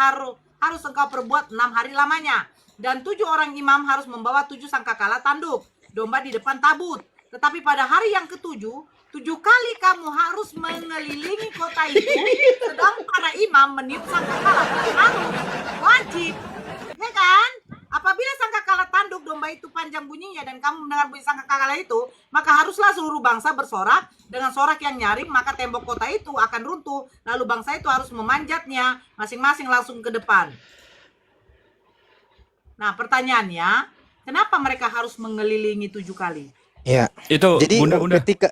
harus engkau perbuat 6 hari lamanya. Dan 7 orang imam harus membawa 7 sangkakala tanduk domba di depan tabut. Tetapi pada hari yang ke-7, 7 kali kamu harus mengelilingi kota itu, sedang para imam meniup sangkakala. Harus, wajib, ya kan? Apabila sangkakala tanduk domba itu panjang bunyinya dan kamu mendengar bunyi sangkakala itu, maka haruslah seluruh bangsa bersorak dengan sorak yang nyaring, maka tembok kota itu akan runtuh. Lalu bangsa itu harus memanjatnya masing-masing langsung ke depan. Nah, pertanyaannya, kenapa mereka harus mengelilingi 7 kali?
Ya.
Itu
Jadi
Bunda.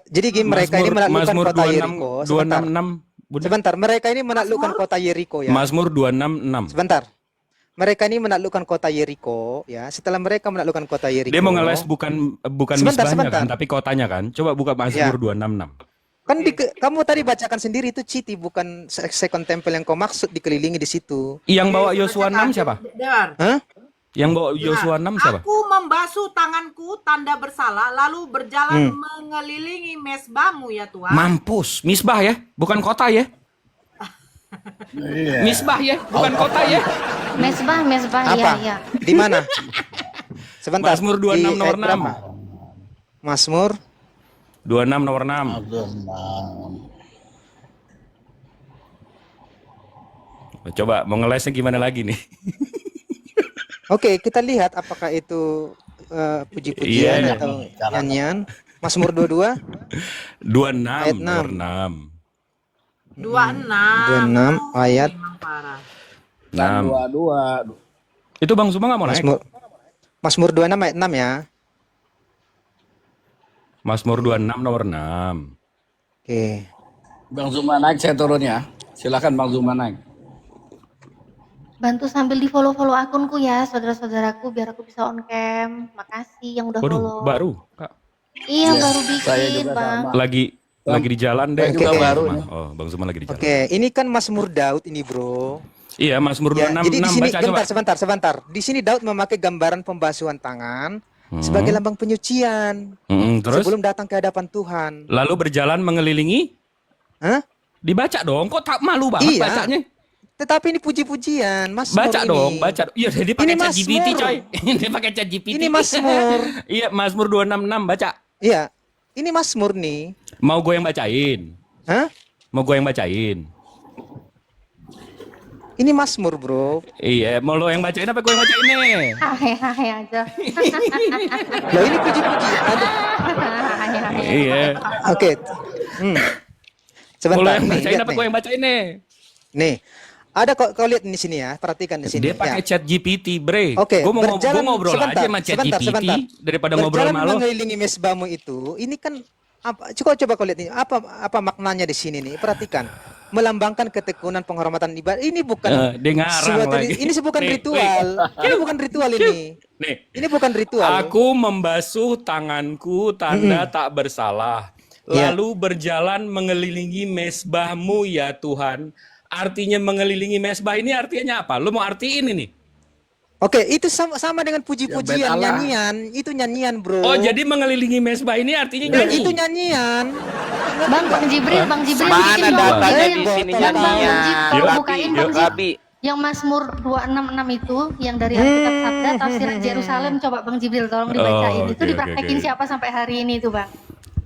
jadi gini, mereka ini menaklukkan
Mazmur
kota
26,
Yeriko.
266. Bunda.
Sebentar, mereka ini menaklukkan kota Yeriko ya.
Mazmur 266.
Sebentar. Mereka ini menaklukkan kota Yeriko ya. Setelah mereka menaklukkan kota Yeriko,
Dia mau ngeles bukan
Sebentar,
misbahnya
sebentar.
kan, tapi kotanya kan. Coba buka Mazmur 266.
kan kamu tadi bacakan sendiri itu Citi, bukan second temple yang kau maksud dikelilingi di situ.
Yang bawa Yosua 6 siapa?
Dengar.
Hah?
Yang bawa Yosua 6 siapa?
Aku membasuh tanganku tanda bersalah lalu berjalan mengelilingi mesbahmu ya Tuhan.
Mampus, misbah ya, bukan kota ya. Misbah ya, bukan kota ya.
Mesbah
Apa?
ya.
Di mana? Sebentar.
Mazmur
di
26 nomor
ayat berapa?
6.
Mazmur
26 nomor 6. Coba mau ngelesnya gimana lagi nih?
Oke, kita lihat apakah itu puji-pujian
Iya.
atau nyanyian. Mazmur 22
26
Ayat
nomor
6.
6.
26.
26 ayat
Memang parah.
6.
22.
Itu Bang Zuma nggak mau naik?
Mazmur 26 ayat 6 ya.
Mazmur 26 nomor 6.
Oke.
Bang Zuma naik, saya turun ya. Silakan Bang Zuma naik.
Bantu sambil di follow akunku ya, saudara-saudaraku, biar aku bisa on cam. Makasih yang udah
Waduh,
follow.
baru. Kak.
Iya, baru
saya
bikin,
juga
Bang.
sama.
Lagi di jalan deh.
Saya juga
Oke.
baru
Zuma.
nih.
Oh, Bang Zuma lagi di jalan.
Oke, ini kan Mazmur Daud ini, Bro.
Iya, Mazmur
Ya,
26
jadi di sini
baca coba.
sebentar. Di sini Daud memakai gambaran pembasuhan tangan sebagai lambang penyucian
Terus
sebelum datang ke hadapan Tuhan.
lalu berjalan mengelilingi.
Hah?
Dibaca dong, kok tak malu banget
Iya.
bacanya?
Tetapi ini puji-pujian, Mazmur
Baca
ini.
dong, baca. Iya, dia pakai
Ini
chat GPT,
Mazmur.
coy. Dia pakai chat GPT.
Ini Mazmur.
Iya, Mazmur 266 baca.
Iya, ini Mazmur nih.
Mau gue yang bacain?
Hah?
Mau gue yang bacain?
Ini Mazmur, Bro.
Iya, mau lo yang bacain apa gue yang bacain nih?
Hahe aja.
Loh, ini puji-pujian.
Hahe.
Iya.
Oke.
Mau lo
Sebentar
yang
nih,
bacain
lihat
apa
nih.
gue yang bacain nih?
Nih. Ada kau lihat di sini ya, perhatikan di sini.
Dia pakai
Ya.
chat GPT, bre.
Oke,
Gue mau ngobrol aja sama chat GPT
sebentar.
daripada ngobrol
Berjalan
sama lo.
mengelilingi mesbahmu itu, ini kan apa? Coba kau lihat nih, apa maknanya di sini nih? Perhatikan, melambangkan ketekunan penghormatan ibadah. Ini bukan
Dia ngarang lagi.
ini bukan
Nih,
ritual. Ini bukan ritual ini.
Nih,
Ini bukan ritual.
aku membasuh tanganku tanda tak bersalah.
Ya.
Lalu berjalan mengelilingi mesbahmu ya Tuhan. Artinya mengelilingi mesbah ini artinya apa? Lu mau artiin ini?
Oke, itu sama dengan puji-pujian,
Ya, bet Allah.
nyanyian. Itu nyanyian, Bro.
Oh, jadi mengelilingi mesbah ini artinya nyanyi?
Itu nyanyian.
Bang Jibril bikin
Mana
dong.
datanya
Eh,
di sini
Bang
nyanyinya?
Jib, tolong bukain, Bang Jib.
Rabi.
Yang Mazmur 266 itu, yang dari Alkitab Sabda, Tafsir Jerusalem, coba Bang Jibril tolong dibacain.
Oh,
Itu
oke,
dipraktekin
oke.
siapa sampai hari ini tuh, Bang?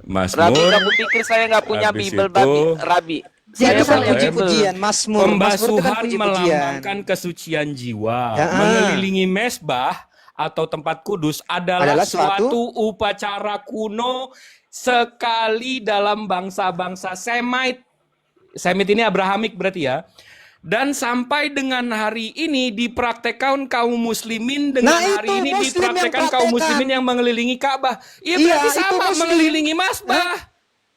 Mazmur.
Rabi, kamu pikir saya nggak punya
Habis
Bible,
itu-
Rabi?
Itu
Saya
kan
punya
puji-pujian, Mazmur. Mazmur itu kan
Pembasuhan
puji-pujian.
melambangkan kesucian jiwa.
Ya.
Mengelilingi mesbah atau tempat kudus adalah suatu upacara kuno sekali dalam bangsa-bangsa Semite. Semite ini Abrahamik berarti ya. Dan sampai dengan hari ini dipraktekkan kaum muslimin dengan
Nah,
hari
itu
ini
muslim yang
dipraktekkan kaum
praktekan.
muslimin yang mengelilingi Ka'bah. Iya
Iya,
berarti
itu
sama
muslim.
mengelilingi masbah.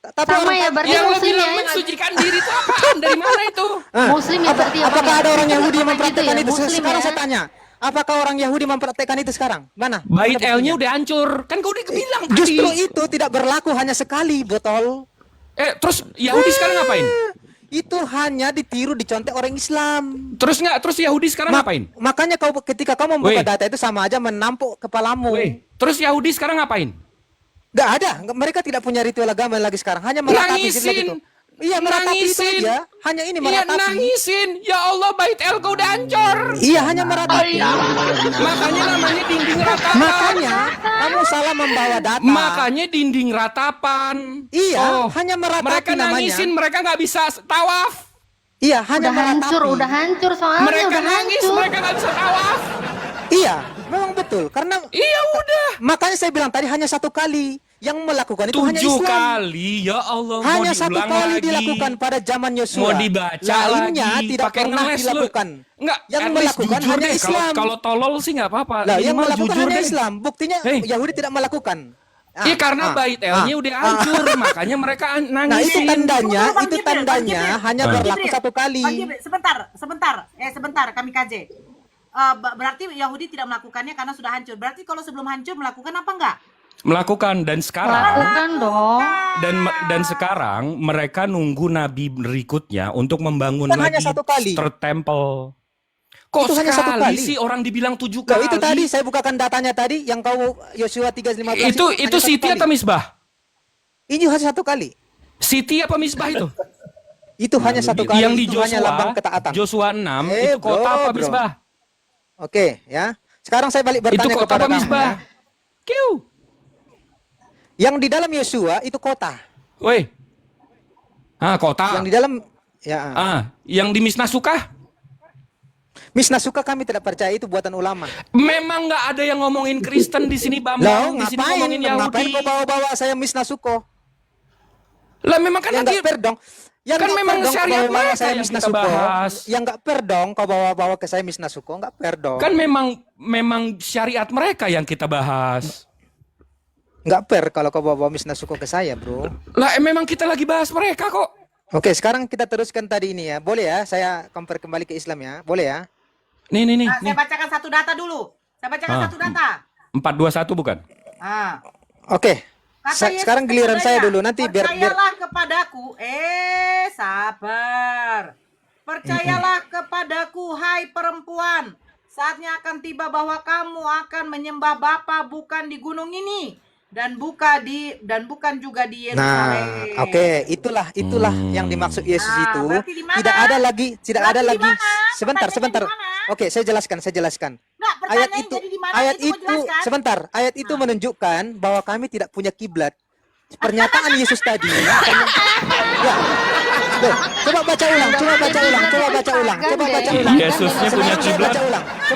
Tapi
Sama
orang
ya, berarti
Yang lo
muslim
bilang
ya.
mensucikan diri itu apaan? Dari mana itu?
Muslim ya berarti ya, Bang,
apakah
ya?
ada orang Yahudi yang
Gitu
mempraktekkan
ya,
itu?
Muslim
Sekarang
ya.
saya tanya, apakah orang Yahudi mempraktekkan itu sekarang? Mana?
Bait
Mana
L-nya
buktinya?
udah hancur. Kan kau udah bilang tadi.
Justru itu tidak berlaku hanya sekali, botol.
Terus Yahudi sekarang ngapain?
Itu hanya ditiru, dicontek orang Islam.
Terus Yahudi sekarang ngapain?
Makanya ketika kau membuka
Weh.
data itu sama aja menampuk kepalamu.
Weh, terus Yahudi sekarang ngapain?
Nggak ada, mereka tidak punya ritual agama lagi sekarang, hanya meratapi zikir itu. Iya, meratapi itu
Nangisin.
aja. Hanya ini
Iya
meratapi.
nangisin. Ya Allah bait L kau udah hancur.
Iya, hanya meratapi.
Makanya namanya dinding ratapan.
Makanya kamu salah membawa data.
Makanya dinding ratapan.
Iya, hanya meratapi
Mereka
namanya.
nangisin, mereka nggak bisa tawaf.
Iya, hanya
Udah hancur soalnya,
Mereka
udah
nangis,
hancur.
mereka nggak bisa tawaf.
Iya, memang betul. Karena
Iya udah.
makanya saya bilang tadi hanya satu kali yang melakukan itu hanya
7
Islam.
kali, ya Allah.
Hanya
mau
satu
diulang
kali
lagi.
dilakukan pada zaman Yosua.
Mau dibaca
Lainnya
lagi.
tidak
Pakai
pernah
ngeles lu.
dilakukan.
Enggak,
Yang
at least
melakukan
jujur
hanya
deh.
Islam.
Kalau tolol sih nggak apa-apa.
Lah, yang
Minimal
melakukan
jujur
hanya
deh.
Islam. Buktinya
Hei.
Yahudi tidak melakukan.
Iya karena bait L-nya udah hancur, makanya mereka nangis.
Nah, itu tandanya,
Tunggu, Bang
itu
Jibril, Bang
tandanya
Jibril.
hanya
Bang
berlaku
Jibril,
satu kali.
Bang Jibril, sebentar, kami kaji. Berarti Yahudi tidak melakukannya karena sudah hancur. Berarti kalau sebelum hancur melakukan apa enggak?
Melakukan dan sekarang
Lakukan dong.
dan sekarang mereka nunggu nabi berikutnya untuk membangun
Kan hanya
lagi
satu kali.
third temple. Kok
Itu hanya satu
sekali
kali.
sih orang dibilang 7
Loh,
kali?
itu tadi saya bukakan datanya tadi yang kau Yosua 3:15
itu
hanya satu
Siti
kali.
atau Misbah?
Ini hanya satu kali.
Siti apa Misbah itu?
Itu hanya satu kali.
Yang di
itu hanya lambang
Joshua,
ketaatan.
Joshua 6 itu kota apa
bro.
Misbah?
Oke, ya. Sekarang saya balik
Itu
bertanya
kota
kepada
apa
kamu.
Misbah?
Ya.
Kiu.
Yang di dalam Yosua itu kota.
Woi. Kota.
Yang di dalam ya.
Yang di Misnah Sukah?
Misnah Suka kami tidak percaya itu buatan ulama.
Memang nggak ada yang ngomongin Kristen di sini
Lah,
Bambang, di sini
ngapain?
ngomongin Yahudi.
Ngapain kau bawa-bawa saya Misnah Suko?
Lah memang kan
Yang
nanti
nggak fair dong. Yang
kan
nggak
memang
fair dong kau
syariat
bawa-bawa
mereka
saya
yang
Misnah
kita
Suko.
bahas.
Yang nggak fair dong kau bawa-bawa ke saya Misnah Suko, nggak fair dong.
kan memang syariat mereka yang kita bahas.
Nggak fair kalau kau bawa-bawa Misnah Suko ke saya, bro.
Lah memang kita lagi bahas mereka kok.
Oke, sekarang kita teruskan tadi ini ya. Boleh ya? Saya compare kembali ke Islam ya. Boleh ya?
Nih.
Saya bacakan satu data dulu. Saya bacakan satu data.
421 bukan?
Oke.
Kata Yesus
Sekarang giliran saya
kepadanya,
dulu nanti biar
percayalah kepadaku. Sabar. Percayalah kepadaku, hai perempuan. Saatnya akan tiba bahwa kamu akan menyembah Bapa bukan di gunung ini dan bukan juga di Yerusalem.
Nah, oke, itulah yang dimaksud Yesus itu.
berarti di mana?
Tidak ada lagi
Berarti di mana?
Sebentar.
Pertanyaannya di mana?
Oke, saya jelaskan.
Nggak,
Ayat
pertanyaannya
itu
jadi di mana?
ayat
Itu mau
itu
jelaskan.
sebentar. Ayat itu menunjukkan bahwa kami tidak punya kiblat. Pernyataan Yesus tadi. Ya. Loh, coba baca ulang.
Yesusnya punya kiblat.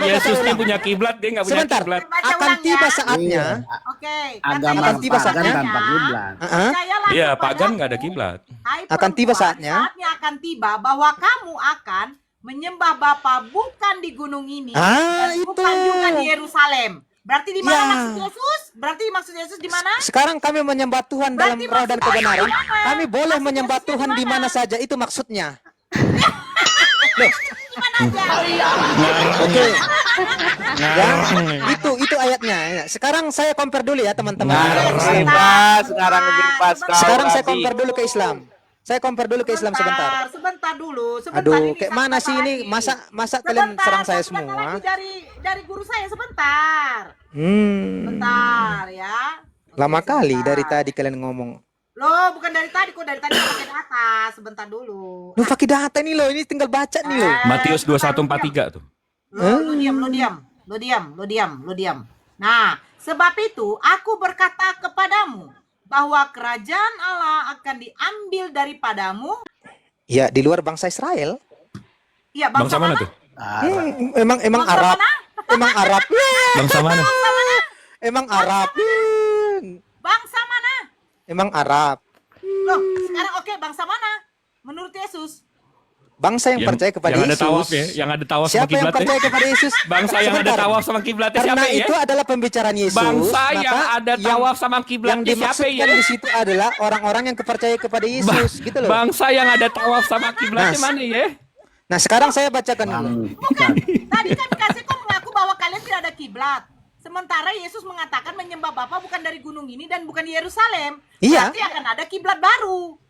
Yesusnya punya kiblat, dia nggak punya
Sebentar.
kiblat.
Baca
Akan
ulang
tiba
ya.
saatnya.
Oke,
Agama
Akan tiba
pagan
saatnya.
tanpa kiblat.
percayalah
Iya,
kepadaku,
pagan nggak ada kiblat.
hai
Akan tiba
perempuan,
saatnya.
saatnya akan tiba bahwa kamu akan menyembah Bapa bukan di gunung ini dan
Itu.
bukan juga di Yerusalem. Berarti di mana
Ya.
maksud Yesus? Berarti maksud Yesus di mana?
Sekarang kami menyembah Tuhan dalam
Berarti
roh dan
maksud
kebenaran.
Yesus di mana?
Kami boleh
Maksud
menyembah
Yesusnya
Tuhan
di
di
mana?
mana saja. Itu maksudnya.
Gimana aja?
Oke. Ya, itu ayatnya. Ya. Sekarang saya compare dulu ya teman-teman. Sekarang saya compare dulu ke Islam. Saya compare dulu ke Islam sebentar.
Sebentar dulu. Sebentar
Aduh,
ini
kayak
satu
mana
data
sih ini?
lagi.
Masa kalian
Sebentar,
serang saya
satu data
semua?
lagi dari guru saya sebentar.
Hmm.
Bentar ya.
Lama
Oke,
kali
sebentar.
dari tadi kalian ngomong.
Loh, bukan dari tadi kok, dari tadi pakai data. Sebentar dulu.
Lu pakai data nih loh, ini tinggal baca nih loh.
Matius 21:43 tuh.
Lu diam. Nah, sebab itu aku berkata kepadamu bahwa kerajaan Allah akan diambil daripadamu.
Ya, di luar bangsa Israel.
Iya,
Bangsa mana tuh?
Emang
Bangsa
Arab.
mana?
Emang Arab.
Bangsa mana?
Emang Arab.
Bangsa mana?
Emang Arab.
Loh, sekarang oke, bangsa mana? Menurut Yesus.
Bangsa yang percaya kepada
yang ada
Yesus.
tawaf ya, yang ada tawaf sama
Siapa yang
kiblat ya.
percaya kepada Yesus?
Bangsa yang ada
Sebentar.
tawaf sama kiblatnya
Karena
siapa ya?
itu adalah pembicaraan Yesus.
Bangsa yang
maka
ada tawaf sama
yang
kiblatnya siapa
dimaksudkan
ya?
di situ adalah orang-orang yang percaya kepada Yesus, gitu loh.
Bangsa yang ada tawaf sama kiblatnya
Nah,
mana ya?
Nah, sekarang saya bacakan dulu.
Bukan. Tadi kan kasih kok mengaku bahwa kalian tidak ada kiblat. Sementara Yesus mengatakan menyembah Bapa bukan dari gunung ini dan bukan di Yerusalem.
Iya.
Berarti akan ada kiblat baru.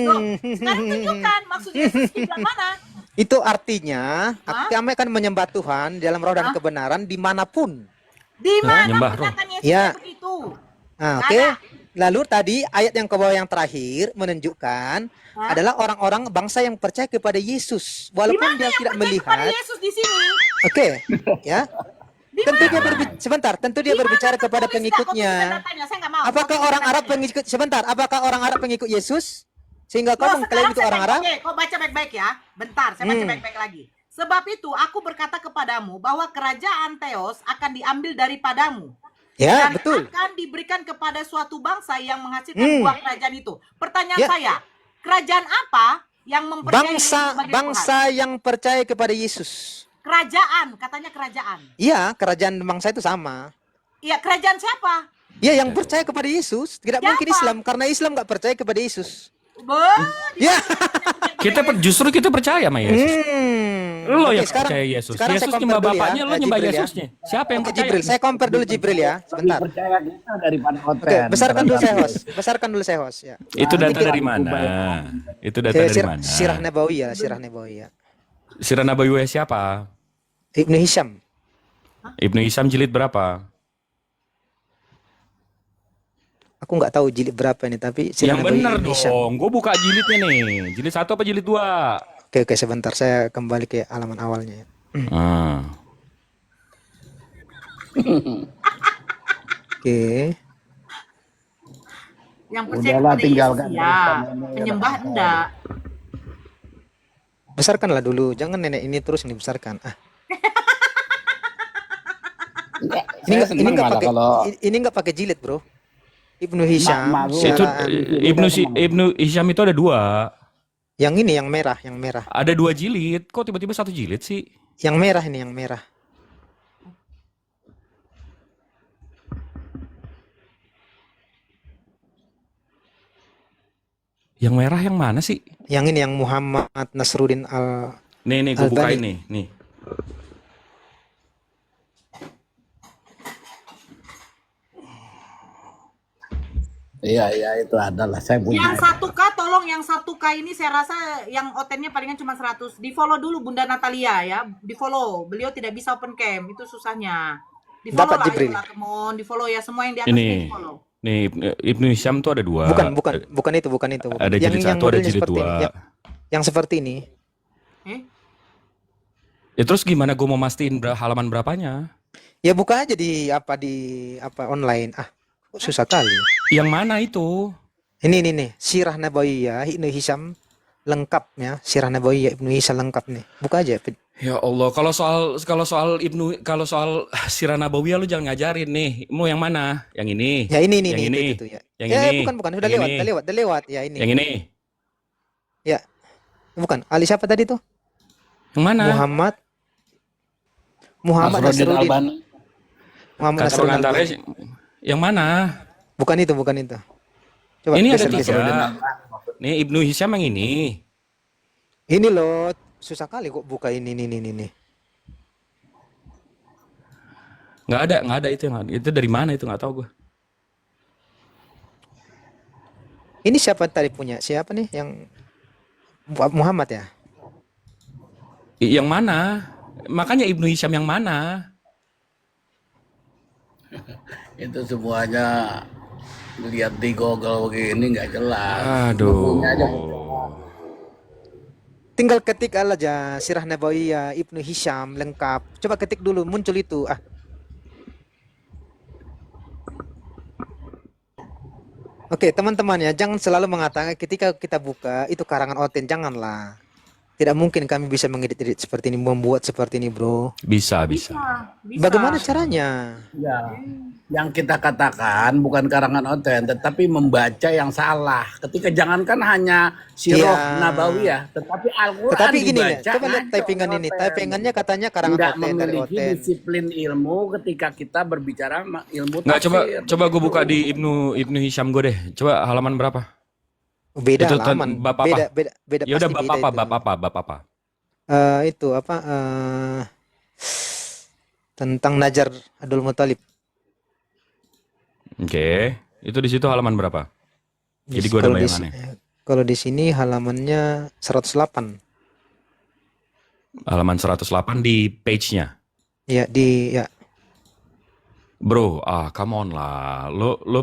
Loh, sekarang tunjukkan maksud Yesus kiblat mana?
Itu artinya kami akan menyembah Tuhan dalam roh dan kebenaran dimanapun.
Di mana
Nyembah roh.
pernyataan Yesus
Ya.
begitu?
Nah,
Nggak
oke.
ada.
Lalu tadi ayat yang ke bawah yang terakhir menunjukkan adalah orang-orang bangsa yang percaya kepada Yesus
Di
walaupun
mana
dia
yang
tidak
percaya kepada
melihat.
Yesus di sini?
Oke, ya.
Di
Tentu
mana?
dia sebentar, tentu dia
Di mana
berbicara kepada
tertulis? Nggak, kau
pengikutnya.
tunjukkan datanya, saya nggak mau. Kau
Apakah
tunjukkan
orang Arab
datanya.
pengikut sebentar? Apakah orang Arab pengikut Yesus? Sehingga kau
Loh,
mengklaim
sekarang
itu
saya
orang
baca-
Arab?
Oke, kau baca baik-baik ya. Bentar, saya baca baik-baik lagi. Sebab itu aku berkata kepadamu bahwa kerajaan Theos akan diambil daripadamu.
Ya,
Dan
betul.
akan diberikan kepada suatu bangsa yang menghasilkan buah kerajaan itu. Pertanyaan
Ya.
saya, kerajaan apa yang mempercayai Yesus
Bangsa
sebagai
bangsa
Tuhan?
yang percaya kepada Yesus.
Kerajaan, katanya kerajaan.
Iya, kerajaan bangsa itu sama.
Iya, kerajaan siapa?
Ya, yang percaya kepada Yesus. Tidak
Siapa?
mungkin Islam karena Islam nggak percaya kepada Yesus.
Be-
Ya.
Justru kita percaya sama Yesus. Lo
Oke,
yang percaya Yesus.
sekarang saya
Yesus
compare
nyembah
dulu ya,
bapaknya, lo nyembah
Jibril ya.
Yesusnya. Siapa yang
Oke,
percaya?
Jibril, saya compare dulu Jibril ya. Sebentar.
Percaya kita daripada hotel.
Oke, besarkan dulu saya host. Besarkan dulu saya host ya.
Itu data dari mana? Itu data dari mana?
Sirah Nabawi ya, Sirah Nabawi ya.
Sirah Nabawi siapa?
Ibnu Hisham.
Ibnu Hisham jilid berapa?
Aku nggak tahu jilid berapa ini, tapi Sirah
Yang
Nabawi
bener
Ibnu Hisham.
dong. Gue buka jilidnya nih. Jilid 1 apa jilid 2?
Oke, sebentar saya kembali ke halaman awalnya ya. Oke.
Yang percaya
Udahlah,
kepada
tinggalkan
Yesus ya.
teruskan.
Penyembah enggak.
Besarkanlah dulu, jangan nenek ini terus dibesarkan. Ini nggak pakai ini nggak pakai jilid, Bro. Ibnu Hisham.
Itu
Syara'an.
Ibnu Hisham itu ada 2.
Yang ini yang merah, yang merah.
Ada 2 jilid. Kok tiba-tiba 1 jilid sih?
Yang merah ini yang merah.
Yang merah yang mana sih?
Yang ini yang Muhammad Nasruddin Al
Nih, gue
Albani.
bukain nih.
Iya, itu adalah saya punya.
Yang 1K tolong, yang 1K ini saya rasa yang otennya palingan cuma 100. Di follow dulu Bunda Natalia ya. Di follow. Beliau tidak bisa open cam, itu susahnya. Di follow
Dapat
lah,
Jibril.
ayolah, come on, di follow ya, semua yang di atas
Ini.
ini di follow.
Nih, Ibnu Hisham tuh ada 2.
Bukan itu. Bukan.
Ada jilid 1, ada
modelnya
jilid
seperti
2.
ini. Yang seperti ini.
Ya terus gimana gue mau mastiin halaman berapanya?
Ya buka aja di online. Susah kali.
Yang mana itu?
Ini nih, Sirah Nabawiyah Ibnu Hisham lengkapnya. Sirah Nabawiyah Ibnu Hisham lengkap nih. Buka aja.
Ya Allah, kalau soal Sirah Nabawiyah lu jangan ngajarin nih. Mau yang mana? Yang ini.
Ya ini
Yang ini.
itu ya.
Yang
Ya,
ini.
bukan udah
Yang
lewat,
ini.
udah lewat ya ini.
Yang ini.
Ya. Bukan. Ali siapa tadi tuh?
Yang mana?
Muhammad
Nasruddin
Nasruddin.
Albani.
Muhammad
Kata
Nasruddin
pengantarnya
Albani.
yang mana?
Bukan itu. Coba
Ini ada
geser.
3. Nih Ibnu Hisham yang ini.
Ini loh, susah kali kok buka ini.
Nggak ada itu yang itu dari mana itu nggak tahu gue.
Ini siapa tadi punya? Siapa nih yang Muhammad ya?
Yang mana? Makanya Ibnu Hisham yang mana?
Itu semuanya lihat di Google begini nggak jelas.
Aduh.
Bukunya aja.
Tinggal ketik aja Sirah Nabawiyah Ibnu Hisham lengkap. Coba ketik dulu muncul itu. Oke, teman-teman ya, jangan selalu mengatakan ketika kita buka itu karangan Oten, janganlah. Tidak mungkin kami bisa mengedit-edit seperti ini, membuat seperti ini, bro.
Bisa.
Bagaimana caranya?
Ya, yang kita katakan bukan karangan Oten, tetapi membaca yang salah. Ketika jangankan hanya Sirah
Iya.
Nabawiyah, tetapi Al-Quran
Tetapi gini,
dibaca
coba lihat
ngaco
typingan ini.
Oten.
Typingannya katanya karangan
Tidak
Oten dari
memiliki
Oten.
disiplin ilmu ketika kita berbicara ilmu
Nggak,
tafsir.
coba gue buka di Ibnu Hisham gue deh. Coba halaman berapa?
Beda
Itu
halaman.
bab apa?
Beda
Ya udah,
pasti
bab
beda
apa?
itu.
Bab apa?
Itu apa? Tentang Najar Abdul Muthalib.
Oke. Itu di situ halaman berapa? Jadi gue ada
Kalau di
bayangannya.
Kalau di sini halamannya 108.
Halaman 108 di page-nya.
Ya, ya.
Bro, come on lah.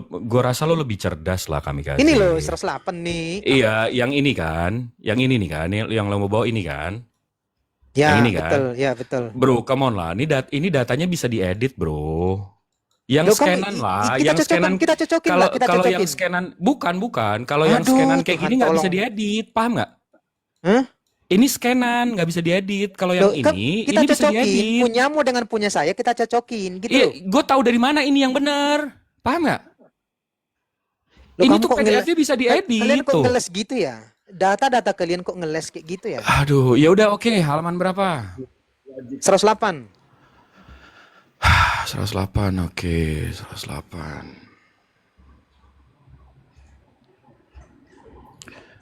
Gue rasa lo lebih cerdas lah kami kasih.
Ini loh 108 nih.
Iya, yang ini kan, yang ini nih kan, yang lo mau bawa ini kan.
Ya,
Yang ini kan?
betul, ya betul.
Bro, come on lah. Ini datanya bisa diedit, bro. Yang
Loh, kan
scanan lah,
kita
yang
cocokin,
scanan.
kita cocokin
Kalau
lah, kita
kalau yang
cocokin.
scanan bukan. Kalau yang
Aduh,
scanan kayak
Tuhan
gini nggak bisa
tolong.
diedit, paham nggak?
Hah?
Ini scanan nggak bisa diedit. Kalau yang
Loh, kan
ini
kita
bisa
cocokin.
diedit.
Punyamu dengan punya saya kita cocokin, gitu
Iya,
loh.
gue tahu dari mana ini yang benar, paham nggak?
Loh,
Ini
kamu
tuh
kok ngeles-
PDF-nya bisa diedit
Kalian kok
tuh.
ngeles gitu ya? Data-data kalian kok ngeles kayak gitu ya?
Aduh, ya udah oke, halaman berapa?
108.
108, oke, 108.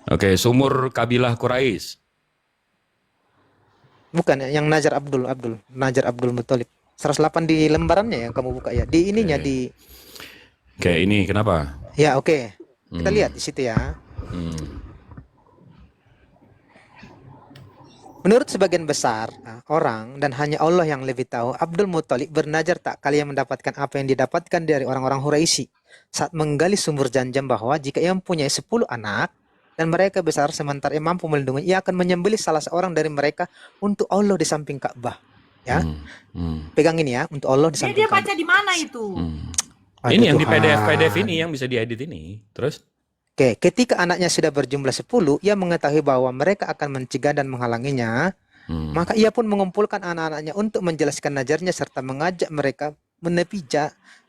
Oke, sumur kabilah Quraisy.
Bukan, yang Najar Abdul Muthalib. 108 di lembarannya yang kamu buka ya. Di ininya
Oke.
di
Oke, ini kenapa?
ya oke. Kita
Hmm.
lihat di situ ya.
Hmm.
Menurut sebagian besar orang dan hanya Allah yang lebih tahu, Abdul Muthalib bernajar tak kali yang mendapatkan apa yang didapatkan dari orang-orang Quraisy saat menggali sumur Janjam bahwa jika ia mempunyai 10 anak dan mereka besar sementara ia mampu melindungi, ia akan menyembelih salah seorang dari mereka untuk Allah di samping Ka'bah. Ya, pegang ini ya, untuk Allah di samping
Dia
Ka'bah.
baca di mana itu?
Aduh,
Ini yang di
Tuhan.
PDF ini yang bisa diedit ini. Terus?
Oke, ketika anaknya sudah berjumlah 10, ia mengetahui bahwa mereka akan mencegah dan menghalanginya. Maka ia pun mengumpulkan anak-anaknya untuk menjelaskan najarnya serta mengajak mereka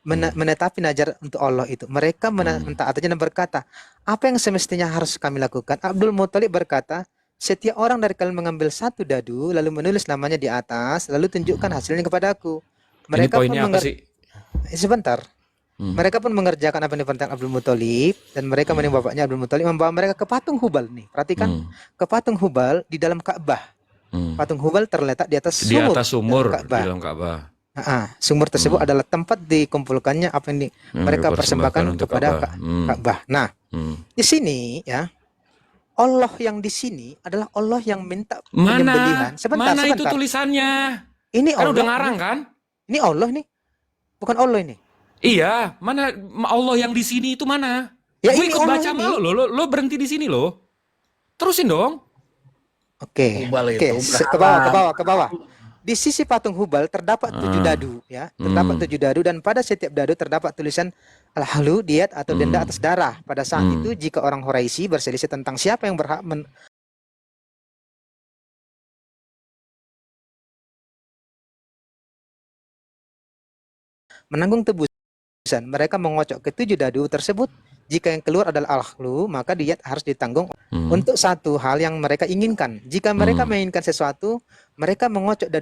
menetapi najar untuk Allah itu. Mereka mentaatinya dan berkata, apa yang semestinya harus kami lakukan? Abdul Muthalib berkata, setiap orang dari kalian mengambil satu dadu, lalu menulis namanya di atas, lalu tunjukkan hasilnya kepada aku.
Ini poinnya apa sih?
Sebentar. Mereka pun mengerjakan apa yang diperintahkan Abdul Muthalib dan mereka menimba bapaknya Abdul Muthalib membawa mereka ke patung Hubal nih. Perhatikan, ke patung Hubal di dalam Ka'bah. Patung Hubal terletak di atas
Di
sumur.
atas sumur
dalam Ka'bah.
di dalam Ka'bah.
Sumur tersebut adalah tempat dikumpulkannya apa yang mereka persembahkan
untuk
kepada
Ka'bah.
Ka'bah. Nah, di sini ya, Allah yang di sini adalah Allah yang minta penyembelihan.
Mana itu tulisannya?
Ini
Kan
Allah.
udah ngarang kan?
Ini Allah nih. Bukan Allah ini.
Iya, mana Allah yang di sini itu mana?
Ya,
Gue
ini
ikut
Allah
baca
ini.
sama lo berhenti di sini lo. Terusin dong.
Oke,
Hubal
oke,
itu
ke bawah. Di sisi patung Hubal terdapat 7 dadu, ya, terdapat 7 dadu dan pada setiap dadu terdapat tulisan al-halu, diat atau denda atas darah. Pada saat itu jika orang Quraisy berselisih tentang siapa yang berhak menanggung tebusan, mereka mengocok ke 7 dadu tersebut. Jika yang keluar adalah al-halu, maka diat harus ditanggung untuk satu hal yang mereka inginkan. Jika mereka menginginkan sesuatu, mereka mengocok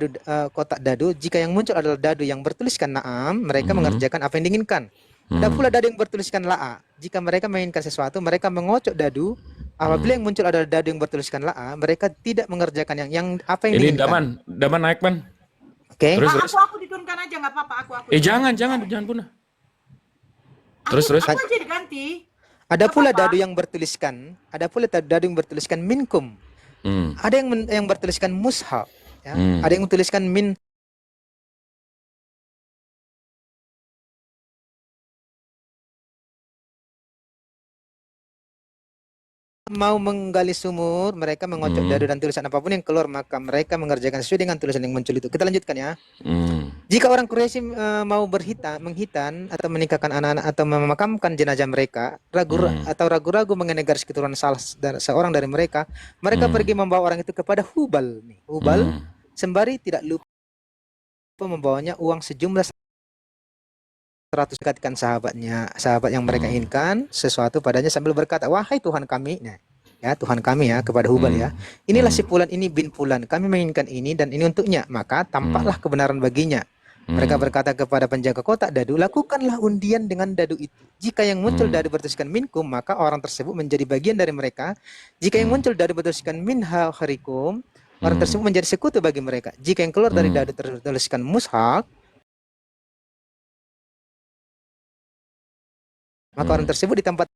kotak dadu. Jika yang muncul adalah dadu yang bertuliskan na'am, mereka mengerjakan apa yang diinginkan. Ada pula dadu yang bertuliskan la'a. Jika mereka menginginkan sesuatu, mereka mengocok dadu. Apabila yang muncul adalah dadu yang bertuliskan la'a, mereka tidak mengerjakan yang apa yang
Ini
diinginkan.
Daman naik, Man.
Oke.
Terus.
Aku diturunkan aja nggak apa-apa. Aku.
Jangan punah. Terus.
Aku aja diganti.
Ada pula dadu yang bertuliskan, minkum. Ada yang bertuliskan mushaf, ya. Ada yang bertuliskan min. Mau menggali sumur, mereka mengocok dadu dan tulisan apapun yang keluar, maka mereka mengerjakan sesuai dengan tulisan yang muncul itu. Kita lanjutkan ya. Jika orang Quraisy mau menghitan atau menikahkan anak-anak atau memakamkan jenazah mereka, ragu-ragu mengenai garis keturunan salah seorang dari mereka, mereka pergi membawa orang itu kepada Hubal nih. Hubal sembari tidak lupa membawanya uang sejumlah 100, dekatkan sahabat yang mereka inginkan sesuatu padanya sambil berkata, wahai Tuhan kami, nah ya Tuhan kami ya kepada Hubal ya, inilah si Fulan ini bin Fulan, kami menginginkan ini dan ini untuknya, maka tampaklah kebenaran baginya. Mereka berkata kepada penjaga kotak dadu, lakukanlah undian dengan dadu itu. Jika yang muncul dadu bertuliskan minkum, maka orang tersebut menjadi bagian dari mereka. Jika yang muncul dadu bertuliskan minha kharikum, orang tersebut menjadi sekutu bagi mereka. Jika yang keluar dari dadu tertuliskan mushak, maka orang tersebut di tempat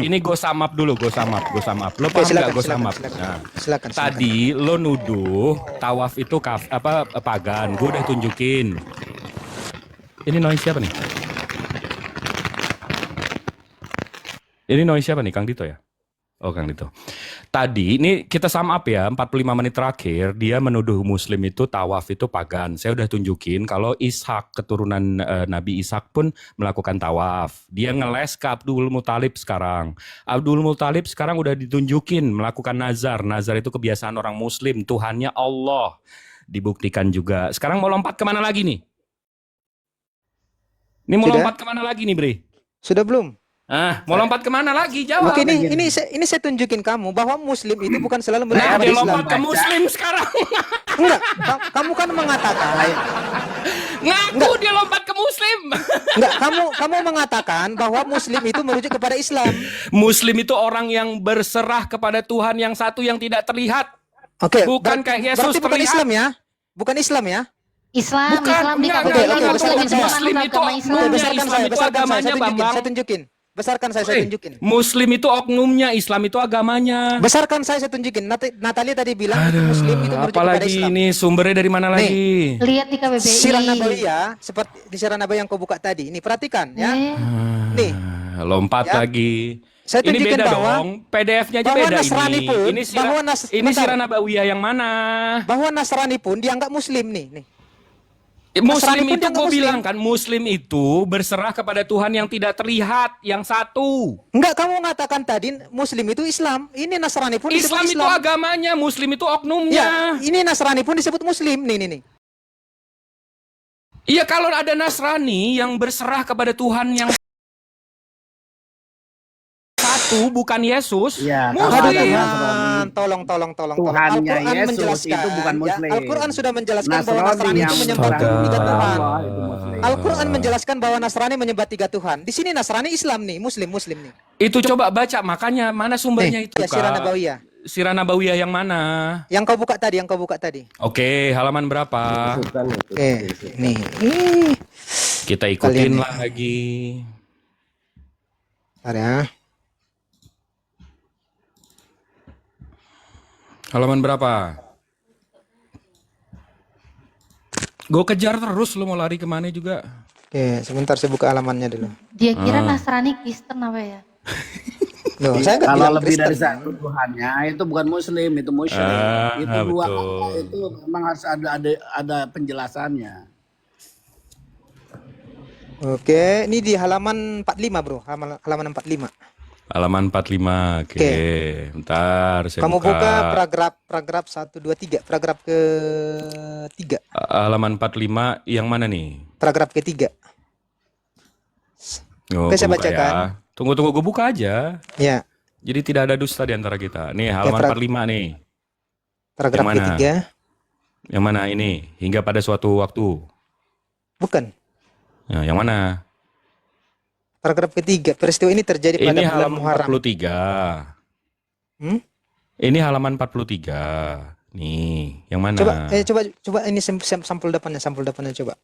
Ini go sum up dulu, go sum up. Lo
Oke,
paham nggak go sum up?
silakan.
Nah,
Silakan.
tadi lo nuduh tawaf itu pagan. Gue udah tunjukin. Ini noise siapa nih? Ini noise siapa nih, Kang Dito ya? Oh, Kang Dito. Tadi, ini kita sum up ya, 45 menit terakhir, dia menuduh Muslim itu tawaf itu pagan. Saya udah tunjukin kalau Ishak, keturunan Nabi Ishak pun melakukan tawaf. Dia ngeles ke Abdul Muthalib sekarang. Abdul Muthalib sekarang udah ditunjukin melakukan nazar. Nazar itu kebiasaan orang Muslim, Tuhannya Allah. Dibuktikan juga. Sekarang mau lompat kemana lagi nih? Ini mau
Sudah?
lompat kemana lagi nih, Bre?
Sudah belum?
Mau lompat kemana lagi? Jawab.
Oke, ini saya tunjukin kamu bahwa Muslim itu bukan selalu
Nah,
merujuk
dia
pada Islam.
lompat ke Muslim sekarang.
Enggak, kamu kan mengatakan.
Ngaku dia lompat ke Muslim.
Enggak, kamu mengatakan bahwa Muslim itu merujuk kepada Islam.
Muslim itu orang yang berserah kepada Tuhan yang satu yang tidak terlihat.
Oke,
Bukan kayak Yesus
berarti bukan
terlihat.
Islam ya? Bukan Islam ya?
Islam,
Bukan,
Islam di
enggak,
KBBI
enggak,
Muslim
besarkan
itu
saya.
bukan
Muslim itu
agama Islam.
oknumnya.
Besarkan
Islam itu agamanya, Bambang.
saya tunjukin. Besarkan saya tunjukin.
Muslim itu oknumnya, Islam itu agamanya.
Besarkan saya tunjukin. Natalia tadi bilang Muslim itu merujuk kepada
Apalagi
Islam.
ini sumbernya dari mana lagi?
Lihat di KBBI.
Sirah Nabawiyah seperti di Sirah Nabawiyah yang kau buka tadi. Ini perhatikan ya. Nih,
Lompat
Ya.
lagi.
Saya
Ini
tunjukin
beda
bahwa-
dong. PDF-nya aja
bahwa
beda
Nasrani
ini.
pun-
Ini
bahwa
ini
bentar.
Sirah Nabawiyah yang mana?
bahwa Nasrani pun dianggap Muslim nih.
Muslim
Nasrani pun
itu
dianggap
gue
Muslim.
bilang kan, Muslim itu berserah kepada Tuhan yang tidak terlihat, yang satu.
Enggak, kamu mengatakan tadi Muslim itu Islam. Ini Nasrani pun disebut
Islam itu
Islam.
agamanya, Muslim itu
Ya,
oknumnya.
ini Nasrani pun disebut Muslim. Nih.
Iya, kalau ada Nasrani yang berserah kepada Tuhan yang satu, bukan Yesus,
Ya,
Aduh,
Muslim.
Tuhan, tolong.
Tuhannya
Al-Quran
Yesus
menjelaskan,
itu bukan Muslim.
Ya, Al-Quran sudah menjelaskan bahwa
Nasrani
Nasrani itu
yang
menyembah
Astaga.
tiga Tuhan.
Allah itu Muslim.
Al-Quran menjelaskan bahwa Nasrani menyembah tiga Tuhan. Di sini Nasrani Islam nih, Muslim nih.
Itu coba baca, makanya mana sumbernya itu,
Ya, Sirah
Kak?
Nabawiyah.
Sirah Nabawiyah yang mana?
Yang kau buka tadi.
Oke, halaman berapa?
Oke, nih.
Kita
Kalian
ikutin
nih.
lagi.
Bentar ya.
Halaman berapa? Gue kejar terus, lu mau lari kemana juga?
Oke, sebentar saya buka halamannya dulu.
Dia kira Nasrani Kristen apa ya?
Loh, saya nggak
Kalau
bilang
lebih dari
Kristen.
satu Tuhannya itu bukan Muslim, itu musyrik. Itu dua
betul.
Allah itu memang harus ada penjelasannya.
Oke, ini di halaman 45, Bro. Halaman 45.
Halaman 45. Oke.
Oke.
Bentar, saya
Kamu buka
buka.
paragraf 1 2 3, paragraf ke-3.
Halaman 45 yang mana nih?
Paragraf ke-3.
Oh,
Oke, saya
gua buka
bacakan.
ya. Tunggu gue buka aja.
Ya,
Jadi tidak ada dusta di antara kita. Nih, halaman
pra-
45 nih.
paragraf
Yang mana?
ke-3.
Yang mana ini? Hingga pada suatu waktu.
Bukan.
Nah, yang mana?
Paragraf ke-3. Peristiwa ini terjadi pada
Ini
bulan
halaman
Muharram.
43.
Hmm?
Ini halaman 43. Nih, yang mana?
Coba ini sampul depannya coba.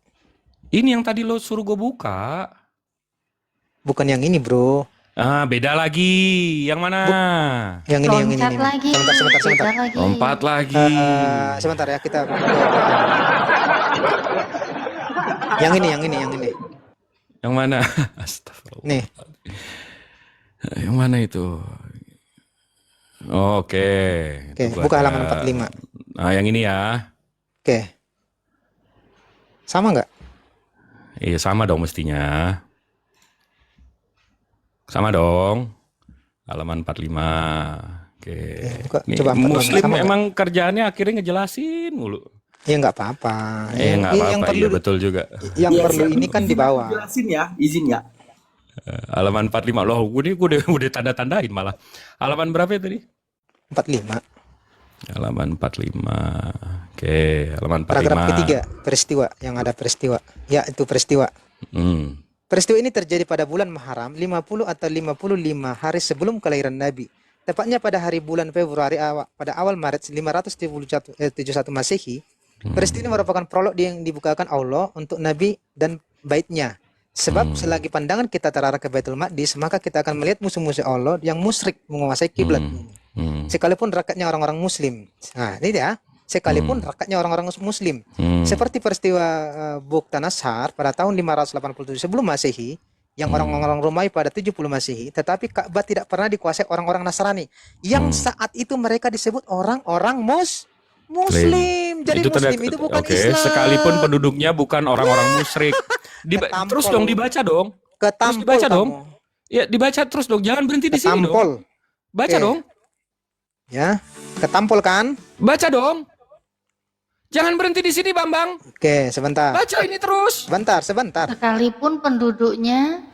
Ini yang tadi lo suruh gue buka.
Bukan yang ini, Bro.
Ah, beda lagi. Yang mana?
Yang ini.
Loncat lagi.
Sebentar.
Loncat lagi.
Lompat lagi.
Sebentar ya, kita. Yang ini.
Yang mana? Astagfirullah.
Nih.
Yang mana itu? Oke.
Oke,
Itu
buka
ada.
halaman 45.
Nah, yang ini ya.
Oke. Sama nggak?
Iya, sama dong mestinya. Sama dong. Halaman 45. Oke.
buka.
Nih,
Coba 45.
Muslim
Sama nggak?
emang kerjaannya akhirnya ngejelasin mulu.
Ya nggak apa-apa.
Nggak
Yang
apa-apa.
perlu,
Iya, betul juga.
yang perlu ini kan di bawah.
Izin ya.
Halaman 45. Loh, gue udah tanda-tandain malah. Halaman berapa ya tadi?
45.
Halaman 45. Oke, halaman 45.
Paragraf ketiga, peristiwa. Yang ada peristiwa. Ya, itu peristiwa.
Hmm.
Peristiwa ini terjadi pada bulan Muharram 50 atau 55 hari sebelum kelahiran Nabi. Tepatnya pada hari bulan Februari pada awal Maret 571 Masehi. Peristiwa ini merupakan prolog yang dibukakan Allah untuk Nabi dan baitnya. Sebab selagi pandangan kita terarah ke Baitul Maqdis, maka kita akan melihat musuh-musuh Allah yang musyrik menguasai kiblat. Sekalipun rakyatnya orang-orang muslim. Nah, ini dia. Sekalipun rakyatnya orang-orang muslim. Seperti peristiwa Buktanasar pada tahun 587 sebelum Masehi, yang orang-orang Romawi pada 70 Masehi, tetapi Ka'bah tidak pernah dikuasai orang-orang Nasrani. Yang saat itu mereka disebut orang-orang Muslim. Jadi
Itu
Muslim itu bukan
oke,
Islam.
sekalipun penduduknya bukan orang-orang musyrik.
Ketampol.
Terus dong dibaca dong. Terus
Ketampol
dibaca
kamu.
dong. Ya, dibaca terus dong. Jangan berhenti di sini dong.
Ketampol.
Baca
Oke.
dong.
Ya, ketampol kan?
Baca dong. Jangan berhenti di sini, Bambang.
Oke, sebentar.
Baca ini terus.
Sebentar.
Sekalipun penduduknya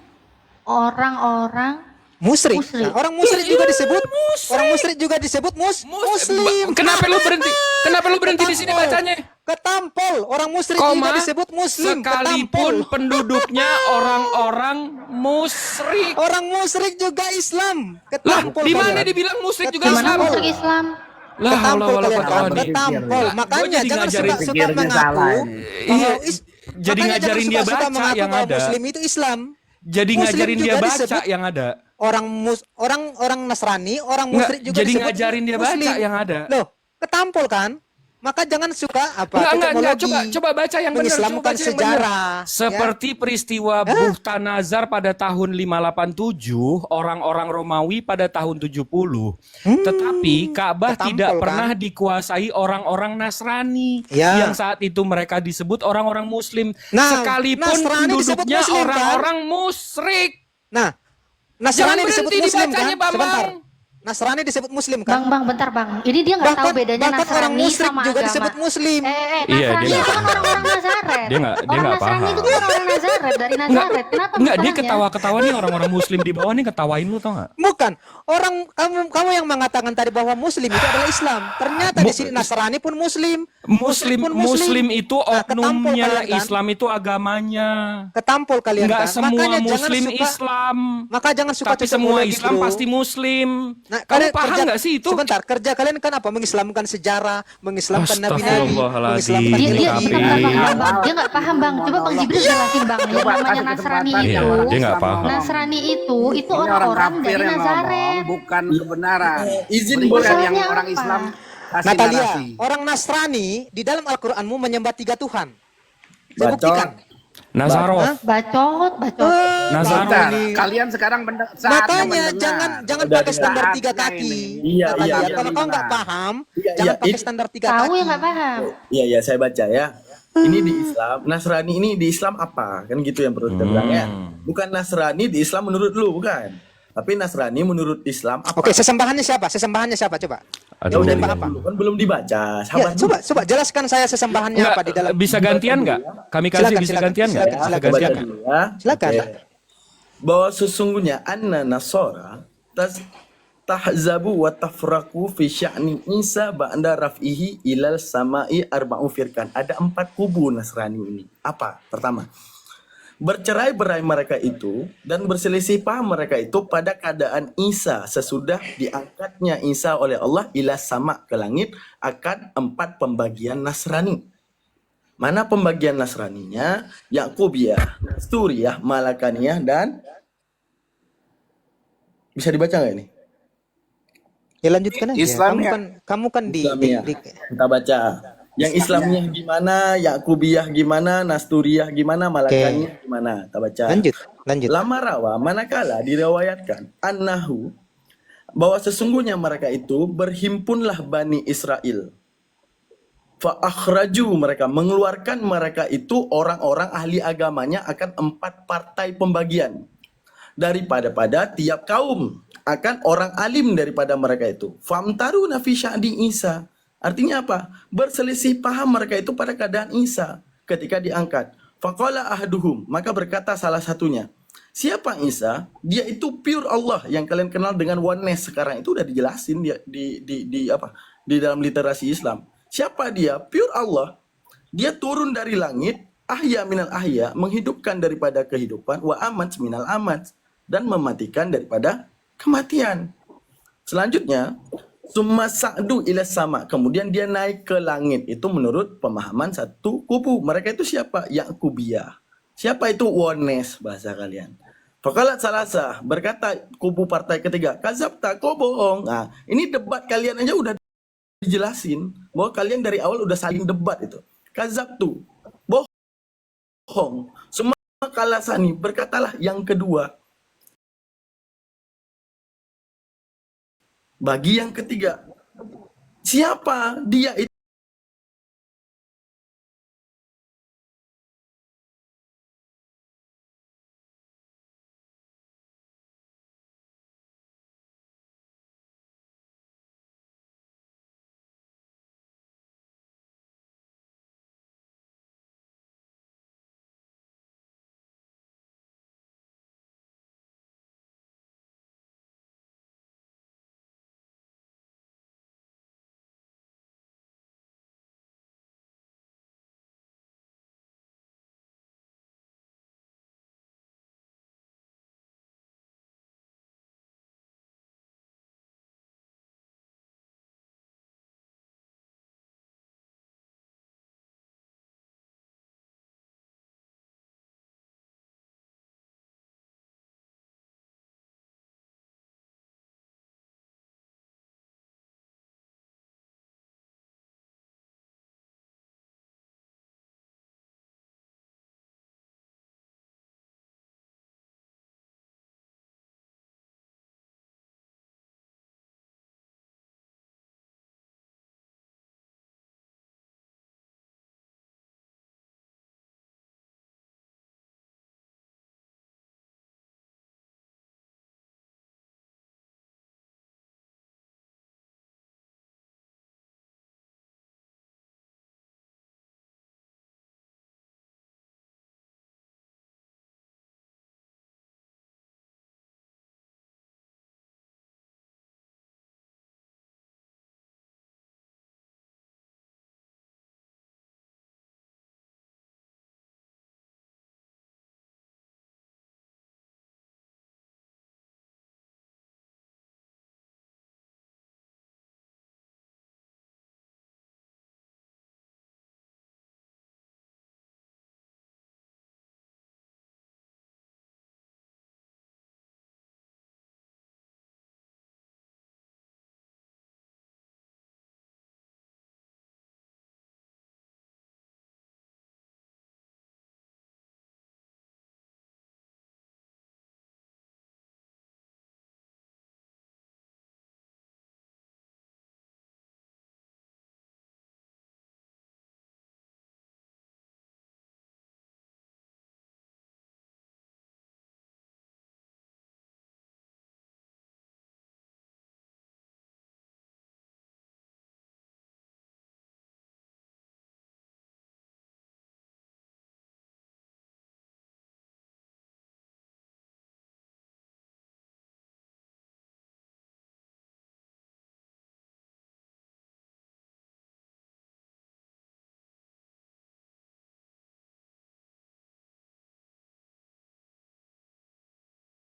orang-orang
Musyrik.
Musyrik.
Nah, orang musyrik juga disebut. Orang musyrik juga disebut Muslim.
Kenapa lu berhenti? Kenapa lu berhenti di sini bacanya?
Ketampol. Orang musyrik juga disebut Muslim.
Sekalipun
Ketampol.
penduduknya orang-orang musyrik.
Orang musyrik juga Islam.
Lah,
Ketampol.
di mana
kalian.
dibilang musyrik juga
Ketampol.
Islam?
musyrik Islam.
Lah,
Ketampol
Allah
kalian.
Allah.
Ketampol.
Gua
Makanya
jadi
jangan
ngajarin
suka
pikirnya
mengaku.
salah ini.
Iya,
bahwa
jadi
makanya
ngajarin
jangan
dia
suka-suka
baca
mengaku
yang
bahwa
ada.
Muslim itu Islam.
Jadi
Muslim
ngajarin dia
juga
baca
disebut
yang ada.
Orang Nasrani, orang
Nggak,
musyrik juga
jadi
disebut
ngajarin dia baca
Muslim.
yang ada.
Loh, ketampol kan? Maka jangan suka
Enggak,
etimologi,
coba baca yang benar, coba
mengislamkan
baca yang benar.
sejarah.
Seperti peristiwa Buktanazar pada tahun 587, orang-orang Romawi pada tahun 70. Tetapi Ka'bah
Ketampol,
tidak
kan?
pernah dikuasai orang-orang Nasrani.
Ya.
Yang saat itu mereka disebut orang-orang Muslim.
Nah,
Sekalipun
Nasrani disebut
penduduknya
Muslim, kan?
orang-orang musyrik.
Nah, Nasrani
Jangan
disebut
berhenti
Muslim kan?
dibacanya, Bambang.
Sebentar. Nasrani disebut Muslim kan?
Bang, bentar Bang. Ini dia nggak tahu bedanya
bahkan orang
Nasrani
musyrik
sama
juga
agama.
disebut Muslim.
Iya,
Nasrani
dia
itu
nggak
kan orang-orang Nazaret.
Dia nggak
Orang
paham.
Nasrani itu kan orang Nazaret dari
Enggak,
Nazaret. Kenapa
enggak, dia
masalahnya?
ketawa-ketawa nih orang-orang Muslim di bawah nih ketawain lu, tau nggak?
Bukan. Orang kamu yang mengatakan tadi bahwa Muslim itu adalah Islam. Ternyata di sini Nasrani pun Muslim. Musyrik pun
Muslim itu
Nah, ketampol
oknumnya,
kalian, kan?
Islam itu agamanya.
Ketampol kalian
Enggak
kan?
semua
Makanya jangan
Muslim
suka-
Islam.
Maka jangan suka
Tapi
cocok
semua
lagi,
Islam
bro.
pasti Muslim.
Nah,
Kamu
kalian
paham
kerja-
nggak sih itu?
Sebentar, kerja kalian kan apa? Mengislamkan sejarah, mengislamkan nabi-nabi,
Astagfirullahaladzim.
mengislamkan
Dia
kitab.
nggak paham Bang. Dia nggak paham Bang. Coba Bang Jibril jelasin Bang. Yang
Coba
namanya
kasih
Nasrani
kesempatan
Iya,
itu.
orang
dia nggak
Islam
paham.
ngomong.
Nasrani itu
Ini orang
orang-orang
kafir
dari
yang
Nazaret.
ngomong, bukan kebenaran.
izin
Berikan
boleh.
yang
Masalahnya
orang
apa?
Islam kasih
Natalia,
narasi.
orang Nasrani di dalam Al-Qur'anmu menyembah 3 Tuhan. Saya
Bacot.
buktikan.
Nazarov.
Hah?
Bacot.
Nazarov
Bentar,
ini.
kalian sekarang saatnya
Makanya
mendengar.
jangan
Udah
pakai
dengar.
standar 3
Saatnya
kaki.
ini.
Iya,
Natalia,
iya,
kalau
iya,
kau nggak
iya.
paham,
Iya,
jangan
iya,
pakai
ini-
standar 3
Tahu
kaki.
yang nggak paham.
Iya, saya baca ya. Ini di Islam, Nasrani ini di Islam apa? Kan gitu yang perlu kita bilang ya. Bukan Nasrani di Islam menurut lu, bukan. Tapi Nasrani menurut Islam apa?
Oke, sesembahannya siapa? Sesembahannya siapa? Coba.
Ya udah
Sembah
lihat
apa?
dulu, kan belum dibaca.
Ya,
Sabar dulu.
coba jelaskan saya sesembahannya
Nggak,
apa di dalam.
bisa gantian nggak? Kami kasih
Silakan,
bisa
silakan,
gantian nggak?
silakan,
Bisa
silakan.
gantian
Baca
nggak?
dulu ya.
Silakan.
Oke. Bahwa sesungguhnya anna nasara tahzabu wa tafraku fi sya'ni Isa ba'da raf'ihi ilal sama'i arba'u firkan. Ada 4 kubu Nasrani ini. Apa? Pertama, bercerai-berai mereka itu dan berselisih paham mereka itu pada keadaan Isa sesudah diangkatnya Isa oleh Allah ila sama ke langit akan 4 pembagian Nasrani. Mana pembagian Nasraninya? Yakubiyah, Nesturiyah, Malakaniyah, dan bisa dibaca nggak ini?
Ya lanjutkan aja.
Islamnya.
Kamu kan di,
Islamiyah. Kita baca. Yang Islamnya gimana, Yakubiyah gimana, Nasturiyah gimana, Malakaniyah gimana? Kita baca.
lanjut.
Lama rawa manakala diriwayatkan annahu bahwa sesungguhnya mereka itu berhimpunlah Bani Israel. Fa akhraju mereka mengeluarkan mereka itu orang-orang ahli agamanya akan 4 partai pembagian daripada pada tiap kaum akan orang alim daripada mereka itu. Famtaruna fi sya'ni Isa. Artinya apa? Berselisih paham mereka itu pada keadaan Isa ketika diangkat. Faqala ahaduhum, maka berkata salah satunya, siapa Isa? Dia itu pure Allah yang kalian kenal dengan oneness sekarang itu udah dijelasin dia di dalam literasi Islam. Siapa dia? Pure Allah. Dia turun dari langit, ahya minal ahya, menghidupkan daripada kehidupan, wa amat minal amat, dan mematikan daripada kematian. Selanjutnya, summa sa'du ila sama, kemudian dia naik ke langit. Itu menurut pemahaman satu kubu. Mereka itu siapa? Yakubiyah. Siapa itu Wones bahasa kalian? Fakalat salasa, berkata kubu partai ketiga, kazabta, kau bohong. Nah, ini debat kalian aja udah dijelasin bahwa kalian dari awal udah saling debat itu. Kazabtu, bohong. Semua kalasani, berkatalah yang kedua. Bagi yang ketiga, siapa dia itu?